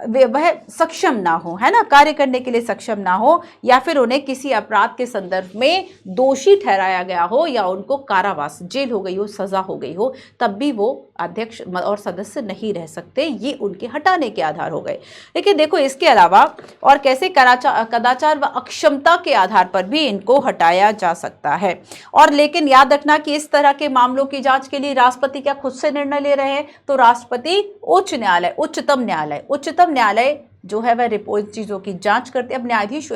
वह सक्षम ना हो, है ना, कार्य करने के लिए सक्षम ना हो, या फिर उन्हें किसी अपराध के संदर्भ में दोषी ठहराया गया हो, या उनको कारावास, जेल हो गई हो, सजा हो गई हो, तब भी वो अध्यक्ष और सदस्य नहीं रह सकते। ये उनके हटाने के आधार हो गए। लेकिन देखो, इसके अलावा और कैसे कदाचार व अक्षमता के आधार पर भी इनको हटाया जा सकता है। और लेकिन याद रखना कि इस तरह के मामलों की जांच के लिए राष्ट्रपति क्या खुद से निर्णय ले रहे हैं, तो राष्ट्रपति उच्च न्यायालय, उच्चतम न्यायालय जो है वह रिपोर्ट चीज़ों की जांच करते हैं। अब न्यायाधीश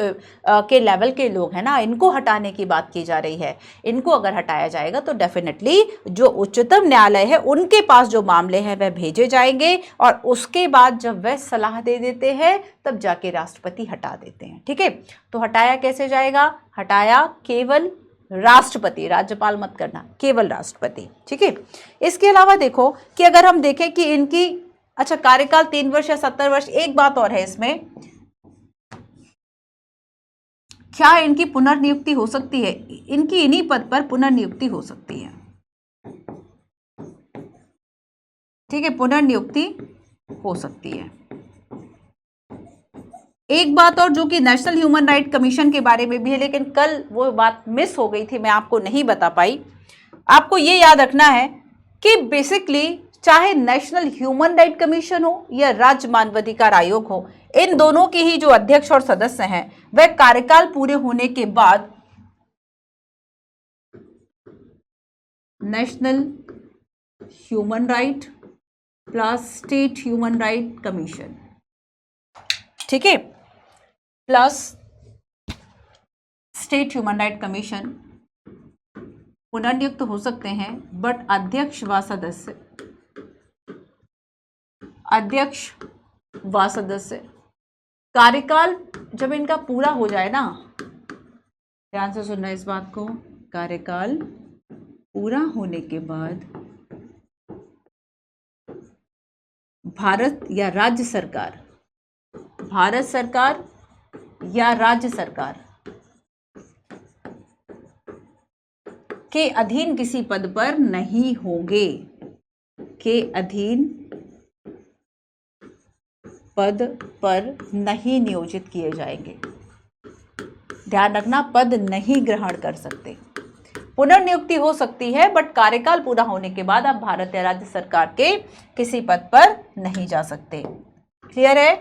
के लेवल के लोग हैं ना, इनको हटाने की बात की जा रही है। इनको अगर हटाया जाएगा तो डेफिनेटली जो उच्चतम न्यायालय है उनके पास जो मामले हैं वह भेजे जाएंगे, और उसके बाद जब वह सलाह दे देते हैं तब जाके राष्ट्रपति हटा देते हैं, ठीक है। तो हटाया कैसे जाएगा, हटाया केवल राष्ट्रपति, राज्यपाल मत करना, केवल राष्ट्रपति, ठीक है। इसके अलावा देखो कि अगर हम देखें कि इनकी अच्छा कार्यकाल 3 वर्ष या 70 वर्ष, एक बात और है इसमें, क्या इनकी पुनर्नियुक्ति हो सकती है, इनकी इन्हीं पद पर पुनर्नियुक्ति हो सकती है, ठीक है, पुनर्नियुक्ति हो सकती है। एक बात और जो कि नेशनल ह्यूमन राइट कमीशन के बारे में भी है, लेकिन कल वो बात मिस हो गई थी, मैं आपको नहीं बता पाई। आपको ये याद रखना है कि बेसिकली चाहे नेशनल ह्यूमन राइट कमीशन हो या राज्य मानवाधिकार आयोग हो, इन दोनों के ही जो अध्यक्ष और सदस्य हैं वह कार्यकाल पूरे होने के बाद national human right plus state human right commission, ठीक है, plus state human right commission पुनर्नियुक्त हो सकते हैं, बट अध्यक्ष व सदस्य कार्यकाल जब इनका पूरा हो जाए ना, ध्यान से सुनना इस बात को, कार्यकाल पूरा होने के बाद भारत या राज्य सरकार या राज्य सरकार के अधीन किसी पद पर नहीं होंगे, के अधीन पद पर नहीं नियोजित किए जाएंगे। ध्यान रखना, पद नहीं ग्रहण कर सकते। पुनर्नियुक्ति हो सकती है, बट कार्यकाल पूरा होने के बाद आप भारत या राज्य सरकार के किसी पद पर नहीं जा सकते। क्लियर है?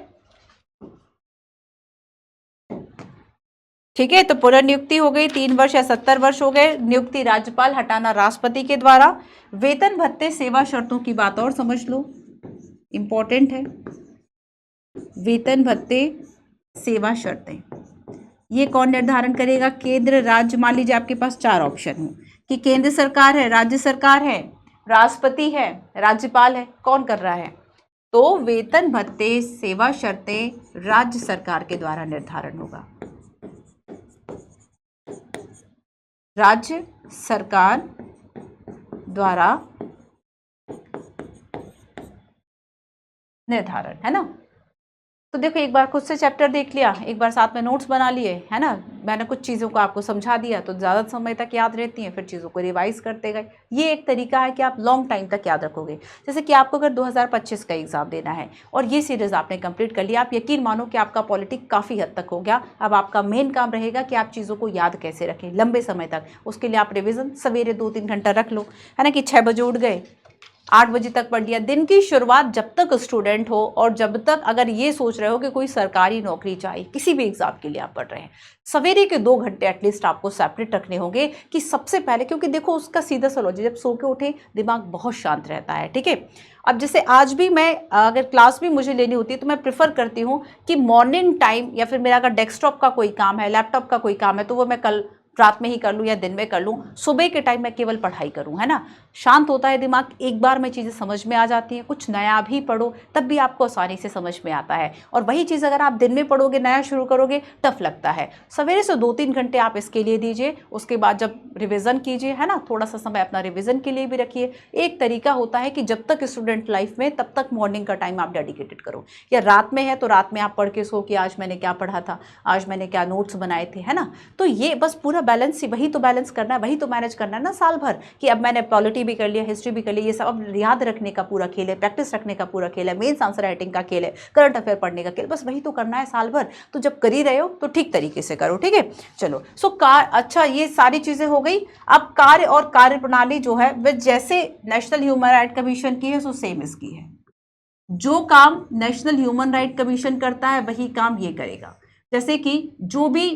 ठीक है, तो पुनर्नियुक्ति हो गई, 3 वर्ष या 70 वर्ष हो गए। नियुक्ति राज्यपाल, हटाना राष्ट्रपति के द्वारा। वेतन भत्ते सेवा शर्तों की बात और समझ लो, इंपॉर्टेंट है। वेतन भत्ते सेवा शर्तें ये कौन निर्धारण करेगा? केंद्र, राज्य। मान लीजिए आपके पास 4 ऑप्शन हो कि केंद्र सरकार है, राज्य सरकार है, राष्ट्रपति है, राज्यपाल है, कौन कर रहा है? तो वेतन भत्ते सेवा शर्तें राज्य सरकार के द्वारा निर्धारण होगा। राज्य सरकार द्वारा निर्धारण, है ना। तो देखो, एक बार खुद से चैप्टर देख लिया, एक बार साथ में नोट्स बना लिए, है ना। मैंने कुछ चीज़ों को आपको समझा दिया तो ज़्यादा समय तक याद रहती हैं, फिर चीज़ों को रिवाइज करते गए। ये एक तरीका है कि आप लॉन्ग टाइम तक याद रखोगे। जैसे कि आपको अगर 2025 का एग्जाम देना है और ये सीरीज़ आपने कंप्लीट कर लिया, आप यकीन मानो कि आपका पॉलिटिक काफ़ी हद तक हो गया। अब आपका मेन काम रहेगा कि आप चीज़ों को याद कैसे रखें लंबे समय तक। उसके लिए आप रिविज़न सवेरे 2-3 घंटा रख लो, है ना, कि 6 बजे उठ गए, 8 बजे तक पढ़ लिया। दिन की शुरुआत जब तक स्टूडेंट हो और जब तक अगर ये सोच रहे हो कि कोई सरकारी नौकरी चाहिए, किसी भी एग्जाम के लिए आप पढ़ रहे हैं, सवेरे के 2 घंटे एटलीस्ट आपको सेपरेट रखने होंगे कि सबसे पहले, क्योंकि देखो उसका सीधा सा लॉजिक, जब सो के उठे दिमाग बहुत शांत रहता है, ठीक है। अब जैसे आज भी मैं अगर क्लास भी मुझे लेनी होती है तो मैं प्रिफर करती हूँ कि मॉर्निंग टाइम, या फिर मेरा अगर डेस्कटॉप का कोई काम है, लैपटॉप का कोई काम है, तो वो मैं कल रात में ही कर लूँ या दिन में कर लूँ, सुबह के टाइम मैं केवल पढ़ाई करूँ, है ना। शांत होता है दिमाग, एक बार में चीज़ें समझ में आ जाती हैं। कुछ नया भी पढ़ो तब भी आपको आसानी से समझ में आता है, और वही चीज़ अगर आप दिन में पढ़ोगे, नया शुरू करोगे, टफ लगता है। सवेरे से 2-3 घंटे आप इसके लिए दीजिए, उसके बाद जब रिविज़न कीजिए, है ना, थोड़ा सा समय अपना रिविज़न के लिए भी रखिए। एक तरीका होता है कि जब तक स्टूडेंट लाइफ में, तब तक मॉर्निंग का टाइम आप डेडिकेटेड करो, या रात में है तो रात में आप पढ़ के सो कि आज मैंने क्या पढ़ा था, आज मैंने क्या नोट्स बनाए थे, है ना। तो ये बस पूरा बैलेंस ही, वही तो बैलेंस करना है, वही तो मैनेज करना है ना साल भर, कि अब मैंने पॉलिटी भी कर लिया, हिस्ट्री भी कर लिया, ये सब अब याद रखने का पूरा खेल है, प्रैक्टिस रखने का पूरा खेल है, मेंस आंसर राइटिंग का खेल है, करंट अफेयर पढ़ने का खेल, बस वही तो करना है साल भर। तो जब कर ही रहे हो तो ठीक तरीके से करो, ठीक है। चलो, अच्छा, ये सारी चीजें हो गई। अब कार्य और कार्य प्रणाली जो है वह जैसे नेशनल ह्यूमन राइट कमीशन की है, सो सेम इसकी है। जो काम नेशनल ह्यूमन राइट कमीशन करता है वही काम ये करेगा। जैसे कि जो भी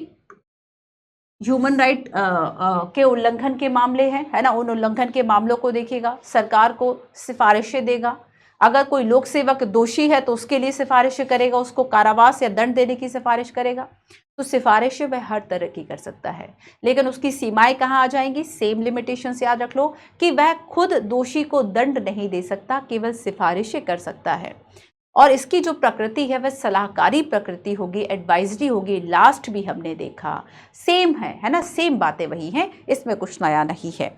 ह्यूमन राइट के उल्लंघन के मामले हैं, है ना, उन उल्लंघन के मामलों को देखेगा, सरकार को सिफारिशें देगा। अगर कोई लोक सेवक दोषी है तो उसके लिए सिफारिशें करेगा, उसको कारावास या दंड देने की सिफारिश करेगा। तो सिफारिशें वह हर तरह की कर सकता है, लेकिन उसकी सीमाएं कहाँ आ जाएंगी? सेम लिमिटेशंस याद रख लो कि वह खुद दोषी को दंड नहीं दे सकता, केवल सिफारिशें कर सकता है। और इसकी जो प्रकृति है वह सलाहकारी प्रकृति होगी, एडवाइजरी होगी। लास्ट भी हमने देखा सेम है ना, सेम बातें वही हैं, इसमें कुछ नया नहीं है।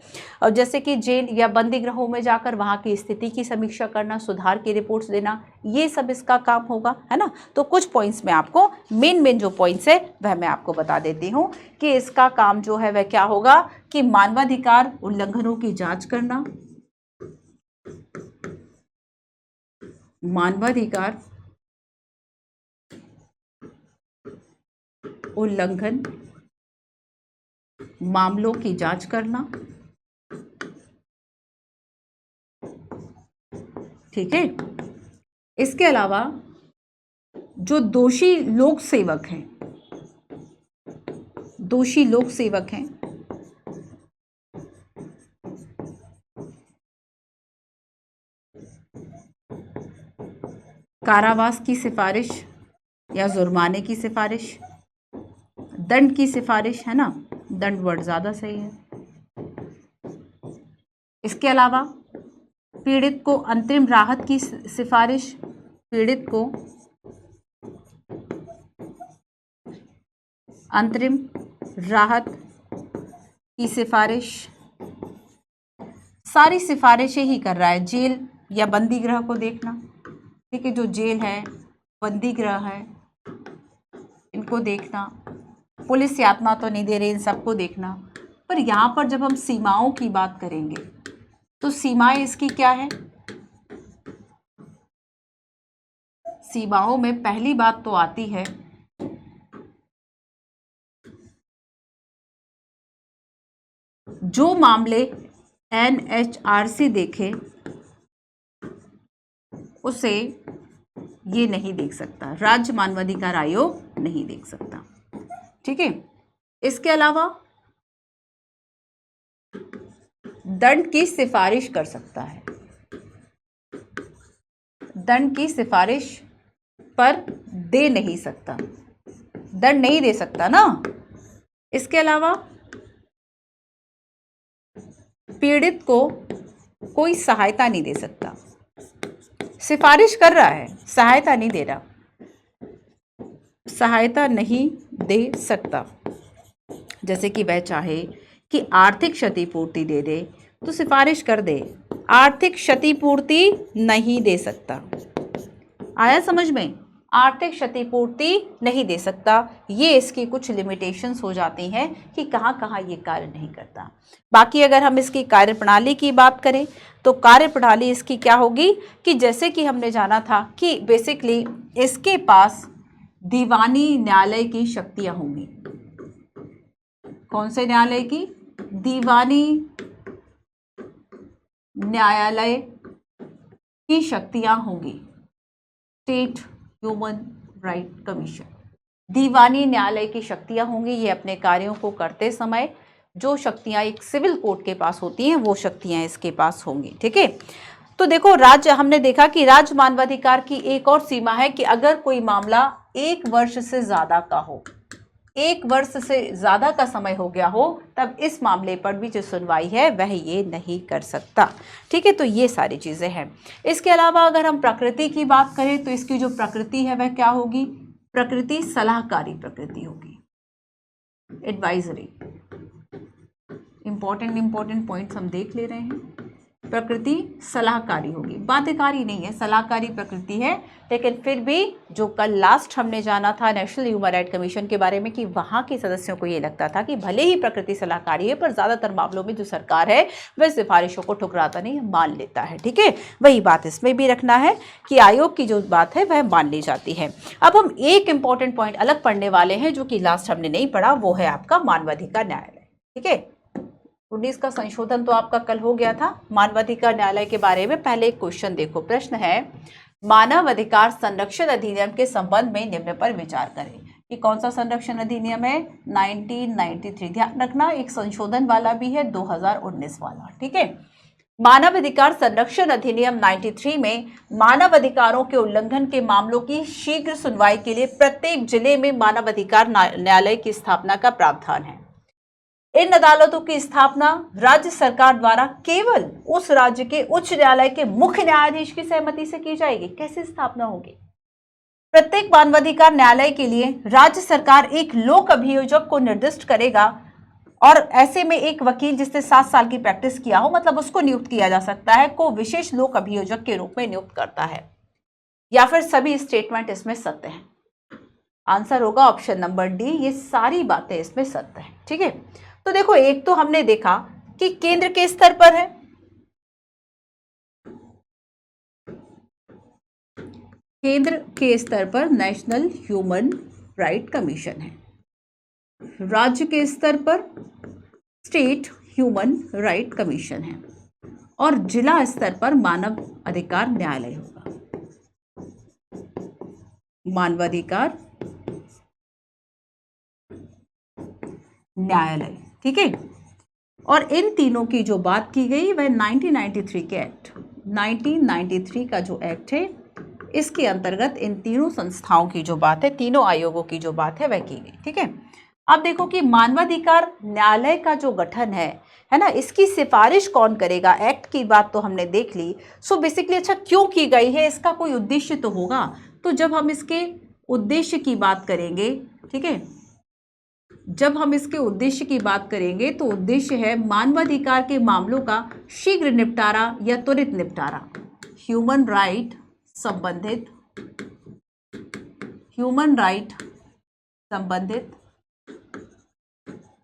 और जैसे कि जेल या बंदी गृहों में जाकर वहाँ की स्थिति की समीक्षा करना, सुधार की रिपोर्ट्स देना, ये सब इसका काम होगा, है ना। तो कुछ पॉइंट्स में आपको मेन जो पॉइंट्स है वह मैं आपको बता देती हूँ कि इसका काम जो है वह क्या होगा कि मानवाधिकार उल्लंघनों की जाँच करना, मानवाधिकार उल्लंघन मामलों की जांच करना। ठीक है। इसके अलावा जो दोषी लोक सेवक हैं, दोषी लोक सेवक हैं, कारावास की सिफारिश या जुर्माने की सिफारिश, दंड की सिफारिश, है ना, दंड वर्ड ज्यादा सही है। इसके अलावा पीड़ित को अंतरिम राहत की सिफारिश, पीड़ित को अंतरिम राहत की सिफारिश, सारी सिफारिशें ही कर रहा है। जेल या बंदी गृह को देखना, ठीक है, जो जेल है, बंदी गृह है, इनको देखना, पुलिस यातना तो नहीं दे रही, इन सबको देखना। पर यहाँ पर जब हम सीमाओं की बात करेंगे तो सीमाएं इसकी क्या है? सीमाओं में पहली बात तो आती है जो मामले NHRC देखे उसे ये नहीं देख सकता, राज्य मानवाधिकार आयोग नहीं देख सकता। ठीक है। इसके अलावा दंड की सिफारिश कर सकता है, दंड की सिफारिश पर दे नहीं सकता, दंड नहीं दे सकता ना। इसके अलावा पीड़ित को कोई सहायता नहीं दे सकता, सिफारिश कर रहा है, सहायता नहीं दे रहा, सहायता नहीं दे सकता। जैसे कि वह चाहे कि आर्थिक क्षतिपूर्ति दे दे तो सिफारिश कर दे, आर्थिक क्षतिपूर्ति नहीं दे सकता। आया समझ में? आर्थिक क्षतिपूर्ति नहीं दे सकता। ये इसकी कुछ लिमिटेशंस हो जाती हैं कि कहाँ कहाँ ये कार्य नहीं करता। बाकी अगर हम इसकी कार्यप्रणाली की बात करें तो कार्यप्रणाली इसकी क्या होगी कि जैसे कि हमने जाना था कि बेसिकली इसके पास दीवानी न्यायालय की शक्तियां होंगी। कौन से न्यायालय की? दीवानी न्यायालय की शक्तियां होंगी। स्टेट ह्यूमन राइट कमीशन, दीवानी न्यायालय की शक्तियां होंगी। ये अपने कार्यों को करते समय जो शक्तियां एक सिविल कोर्ट के पास होती हैं वो शक्तियां इसके पास होंगी। ठीक है। तो देखो, राज्य, हमने देखा कि राज्य मानवाधिकार की एक और सीमा है कि अगर कोई मामला 1 वर्ष से ज्यादा का हो, 1 वर्ष से ज्यादा का समय हो गया हो, तब इस मामले पर भी जो सुनवाई है वह ये नहीं कर सकता। ठीक है। तो ये सारी चीजें हैं। इसके अलावा अगर हम प्रकृति की बात करें तो इसकी जो प्रकृति है वह क्या होगी? प्रकृति सलाहकारी प्रकृति होगी, एडवाइजरी। इंपॉर्टेंट पॉइंट्स हम देख ले रहे हैं। प्रकृति सलाहकारी होगी, बाध्यकारी नहीं है, सलाहकारी प्रकृति है। लेकिन फिर भी जो कल लास्ट हमने जाना था नेशनल ह्यूमन राइट कमीशन के बारे में कि वहां के सदस्यों को ये लगता था कि भले ही प्रकृति सलाहकारी है पर ज्यादातर मामलों में जो सरकार है वह सिफारिशों को ठुकराता नहीं, मान लेता है। ठीक है। वही बात इसमें भी रखना है कि आयोग की जो बात है वह मान ली जाती है। अब हम एक इंपॉर्टेंट पॉइंट अलग पढ़ने वाले हैं जो कि लास्ट हमने नहीं पढ़ा, वो है आपका मानवाधिकार न्यायालय। ठीक है। 19 का संशोधन तो आपका कल हो गया था। मानवाधिकार न्यायालय के बारे में पहले एक क्वेश्चन देखो। प्रश्न है, मानव अधिकार संरक्षण अधिनियम के संबंध में निम्न पर विचार करें। ये कौन सा संरक्षण अधिनियम है? 1993। ध्यान रखना, एक संशोधन वाला भी है, 2019 वाला। ठीक है। मानव अधिकार संरक्षण अधिनियम 93 में मानव अधिकारों के उल्लंघन के मामलों की शीघ्र सुनवाई के लिए प्रत्येक जिले में मानव अधिकार न्यायालय की स्थापना का प्रावधान है। इन अदालतों की स्थापना राज्य सरकार द्वारा केवल उस राज्य के उच्च न्यायालय के मुख्य न्यायाधीश की सहमति से की जाएगी। कैसे स्थापना होगी? प्रत्येक मानवाधिकार न्यायालय के लिए राज्य सरकार एक लोक अभियोजक को निर्दिष्ट करेगा और ऐसे में एक वकील जिसने 7 साल की प्रैक्टिस किया हो, मतलब उसको नियुक्त किया जा सकता है, को विशेष लोक अभियोजक के रूप में नियुक्त करता है। या फिर सभी स्टेटमेंट इसमें सत्य हैं? आंसर होगा ऑप्शन नंबर डी, ये सारी बातें इसमें सत्य है। ठीक है। तो देखो, एक तो हमने देखा कि केंद्र के स्तर पर है, केंद्र के स्तर पर नेशनल ह्यूमन राइट कमीशन है, राज्य के स्तर पर स्टेट ह्यूमन राइट कमीशन है, और जिला स्तर पर मानव अधिकार न्यायालय होगा, मानवाधिकार न्यायालय। ठीक है, और इन तीनों की जो बात की गई वह 1993 के एक्ट, 1993 का जो एक्ट है इसके अंतर्गत इन तीनों संस्थाओं की जो बात है, तीनों आयोगों की जो बात है वह की गई। ठीक है, अब देखो कि मानवाधिकार न्यायालय का जो गठन है ना, इसकी सिफारिश कौन करेगा। एक्ट की बात तो हमने देख ली। सो बेसिकली अच्छा क्यों की गई है, इसका कोई उद्देश्य तो होगा। तो जब हम इसके उद्देश्य की बात करेंगे, ठीक है, जब हम इसके उद्देश्य की बात करेंगे तो उद्देश्य है मानवाधिकार के मामलों का शीघ्र निपटारा या त्वरित निपटारा, ह्यूमन राइट संबंधित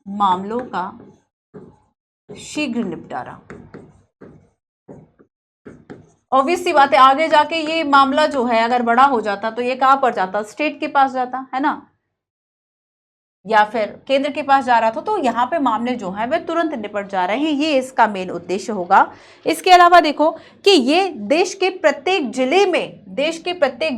मामलों का शीघ्र निपटारा। ऑब्वियस सी बात है, आगे जाके ये मामला जो है अगर बड़ा हो जाता तो ये कहां पर जाता, स्टेट के पास जाता है ना, या फिर केंद्र के पास जा रहा था। तो यहाँ पे मामले जो हैं वे तुरंत निपट जा रहे हैं, ये इसका मेन उद्देश्य होगा। इसके अलावा देखो कि ये देश के प्रत्येक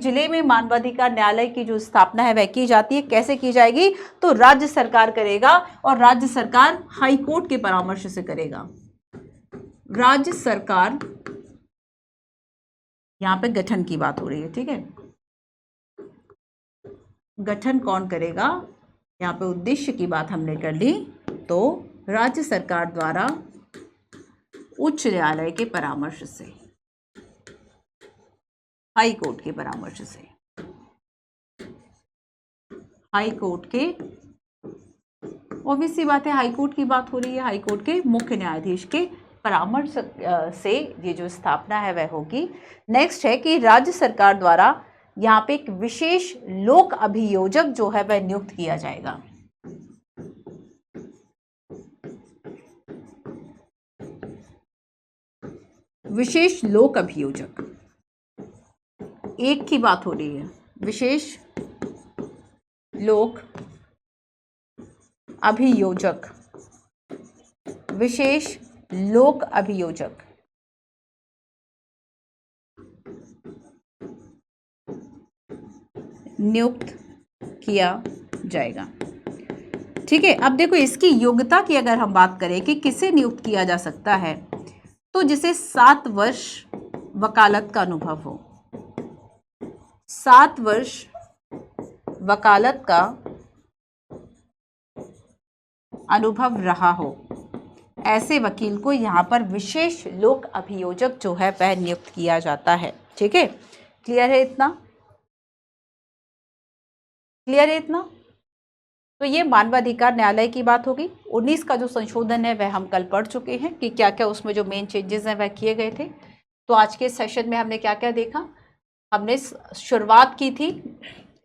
जिले में मानवाधिकार न्यायालय की जो स्थापना है वह की जाती है। कैसे की जाएगी, तो राज्य सरकार करेगा, और राज्य सरकार हाई कोर्ट के परामर्श से करेगा। राज्य सरकार, यहाँ पे गठन की बात हो रही है, ठीक है, गठन कौन करेगा, यहाँ पे उद्देश्य की बात हमने कर ली, तो राज्य सरकार द्वारा उच्च न्यायालय के परामर्श से, हाई कोर्ट के परामर्श से, हाई कोर्ट के, ऑब्वियस सी बात है हाई कोर्ट की बात हो रही है, हाई कोर्ट के मुख्य न्यायाधीश के परामर्श से ये जो स्थापना है वह होगी। नेक्स्ट है कि राज्य सरकार द्वारा यहाँ पे एक विशेष लोक अभियोजक जो है वह नियुक्त किया जाएगा। विशेष लोक अभियोजक, एक की बात हो रही है, विशेष लोक अभियोजक, विशेष लोक अभियोजक नियुक्त किया जाएगा। ठीक है, अब देखो इसकी योग्यता की अगर हम बात करें कि किसे नियुक्त किया जा सकता है, तो जिसे 7 वर्ष वकालत का अनुभव हो, 7 वर्ष वकालत का अनुभव रहा हो, ऐसे वकील को यहाँ पर विशेष लोक अभियोजक जो है वह नियुक्त किया जाता है। ठीक है, क्लियर है इतना, क्लियर है इतना। तो ये मानवाधिकार न्यायालय की बात होगी। 19 का जो संशोधन है वह हम कल पढ़ चुके हैं कि क्या क्या उसमें जो मेन चेंजेस हैं वह किए गए थे। तो आज के सेशन में हमने क्या क्या देखा, हमने शुरुआत की थी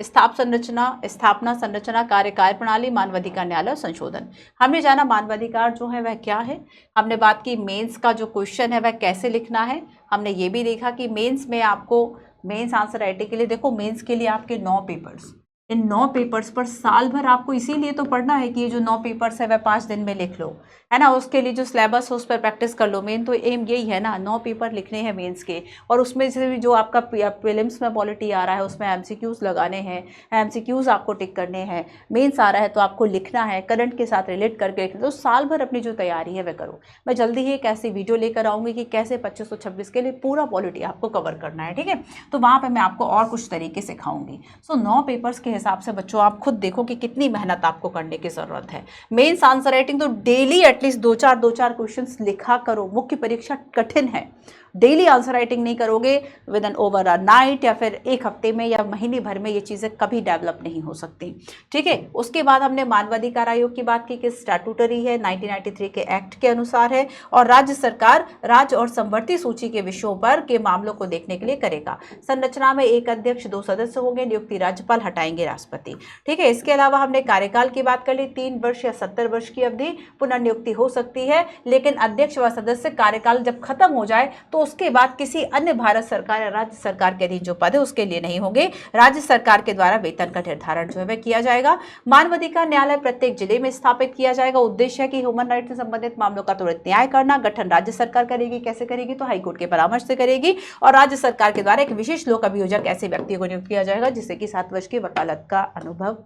स्थापना संरचना कार्य प्रणाली मानवाधिकार न्यायालय संशोधन। हमने जाना मानवाधिकार जो है वह क्या है, हमने बात की मेंस का जो क्वेश्चन है वह कैसे लिखना है, हमने ये भी देखा कि मेंस में आपको मेंस आंसर राइटिंग के लिए देखो मेंस के लिए आपके 9 पेपर्स, इन 9 पेपर्स पर साल भर आपको इसीलिए तो पढ़ना है कि ये जो 9 पेपर्स है वह 5 दिन में लिख लो, है ना। उसके लिए जो सिलेबस है उस पर प्रैक्टिस कर लो। मेन तो एम यही है ना, 9 पेपर लिखने हैं मेंस के, और उसमें से भी जो आपका प्रीलिम्स में पॉलिटी आ रहा है उसमें एमसीक्यूज लगाने हैं, एमसीक्यूज आपको टिक करने हैं। मेंस आ रहा है तो आपको लिखना है, करंट के साथ रिलेट करके लिखना। तो साल भर अपनी जो तैयारी है वह करो। मैं जल्दी ही एक ऐसी वीडियो लेकर आऊँगी कि कैसे 2526 के लिए पूरा पॉलिटी आपको कवर करना है, ठीक है। तो वहाँ पर मैं आपको और कुछ तरीके सिखाऊंगी। सो 9 पेपर्स के हिसाब से बच्चों आप खुद देखो कि कितनी मेहनत आपको करने की जरूरत है। मेंस आंसर राइटिंग तो डेली एटलीस्ट 2-4 क्वेश्चंस लिखा करो। मुख्य परीक्षा कठिन है, डेली आंसर राइटिंग नहीं करोगे with an over a night या फिर एक हफ्ते में या महीने भर में ये चीज़ें कभी डेवलप नहीं हो सकती, ठीक है। उसके बाद हमने मानवाधिकार आयोग की बात की कि स्टैट्यूटरी है, 1993 के एक्ट के अनुसार है, और राज्य सरकार राज्य और समवर्ती सूची के विषयों पर के मामलों को देखने के लिए करेगा। संरचना में 1 अध्यक्ष 2 सदस्य होंगे, नियुक्ति राज्यपाल, हटाएंगे राष्ट्रपति, ठीक है। इसके अलावा हमने कार्यकाल की बात कर ली, 3 वर्ष या 70 वर्ष की अवधि, पुनर्नियुक्ति हो सकती है, लेकिन अध्यक्ष व सदस्य कार्यकाल जब खत्म हो जाए तो उसके बाद किसी अन्य भारत सरकार या राज्य सरकार के अधीन जो पद है उसके लिए नहीं होंगे। राज्य सरकार के द्वारा वेतन का निर्धारण जो है वह किया जाएगा। मानवाधिकार न्यायालय प्रत्येक जिले में स्थापित किया जाएगा। उद्देश्य है कि ह्यूमन राइट से संबंधित मामलों का त्वरित न्याय करना। गठन राज्य सरकार करेगी, कैसे करेगी, तो हाईकोर्ट के परामर्श से करेगी। और राज्य सरकार के द्वारा एक विशेष लोक अभियोजक ऐसे व्यक्ति को नियुक्त किया जाएगा जिससे कि 7 वर्ष की वकालत का अनुभव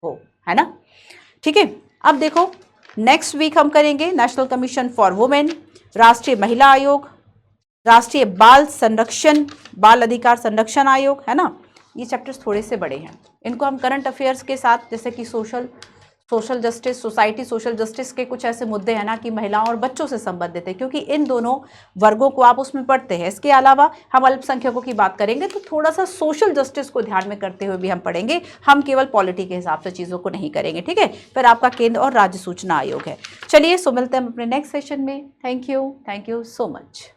हो, है ना। ठीक है, अब देखो नेक्स्ट वीक हम करेंगे नेशनल कमीशन फॉर वुमेन, राष्ट्रीय महिला आयोग, राष्ट्रीय बाल अधिकार संरक्षण आयोग, है ना। ये चैप्टर्स थोड़े से बड़े हैं, इनको हम करंट अफेयर्स के साथ, जैसे कि social justice, society social justice के कुछ ऐसे मुद्दे हैं ना कि महिलाओं और बच्चों से संबंधित है, क्योंकि इन दोनों वर्गों को आप उसमें पढ़ते हैं। इसके अलावा हम अल्पसंख्यकों की बात करेंगे तो थोड़ा सा सोशल जस्टिस को ध्यान में करते हुए भी हम पढ़ेंगे, हम केवल पॉलिटी के हिसाब से चीज़ों को नहीं करेंगे। ठीक है, फिर आपका केंद्र और राज्य सूचना आयोग है। चलिए, सो मिलते हैं हम अपने नेक्स्ट सेशन में। Thank you so much.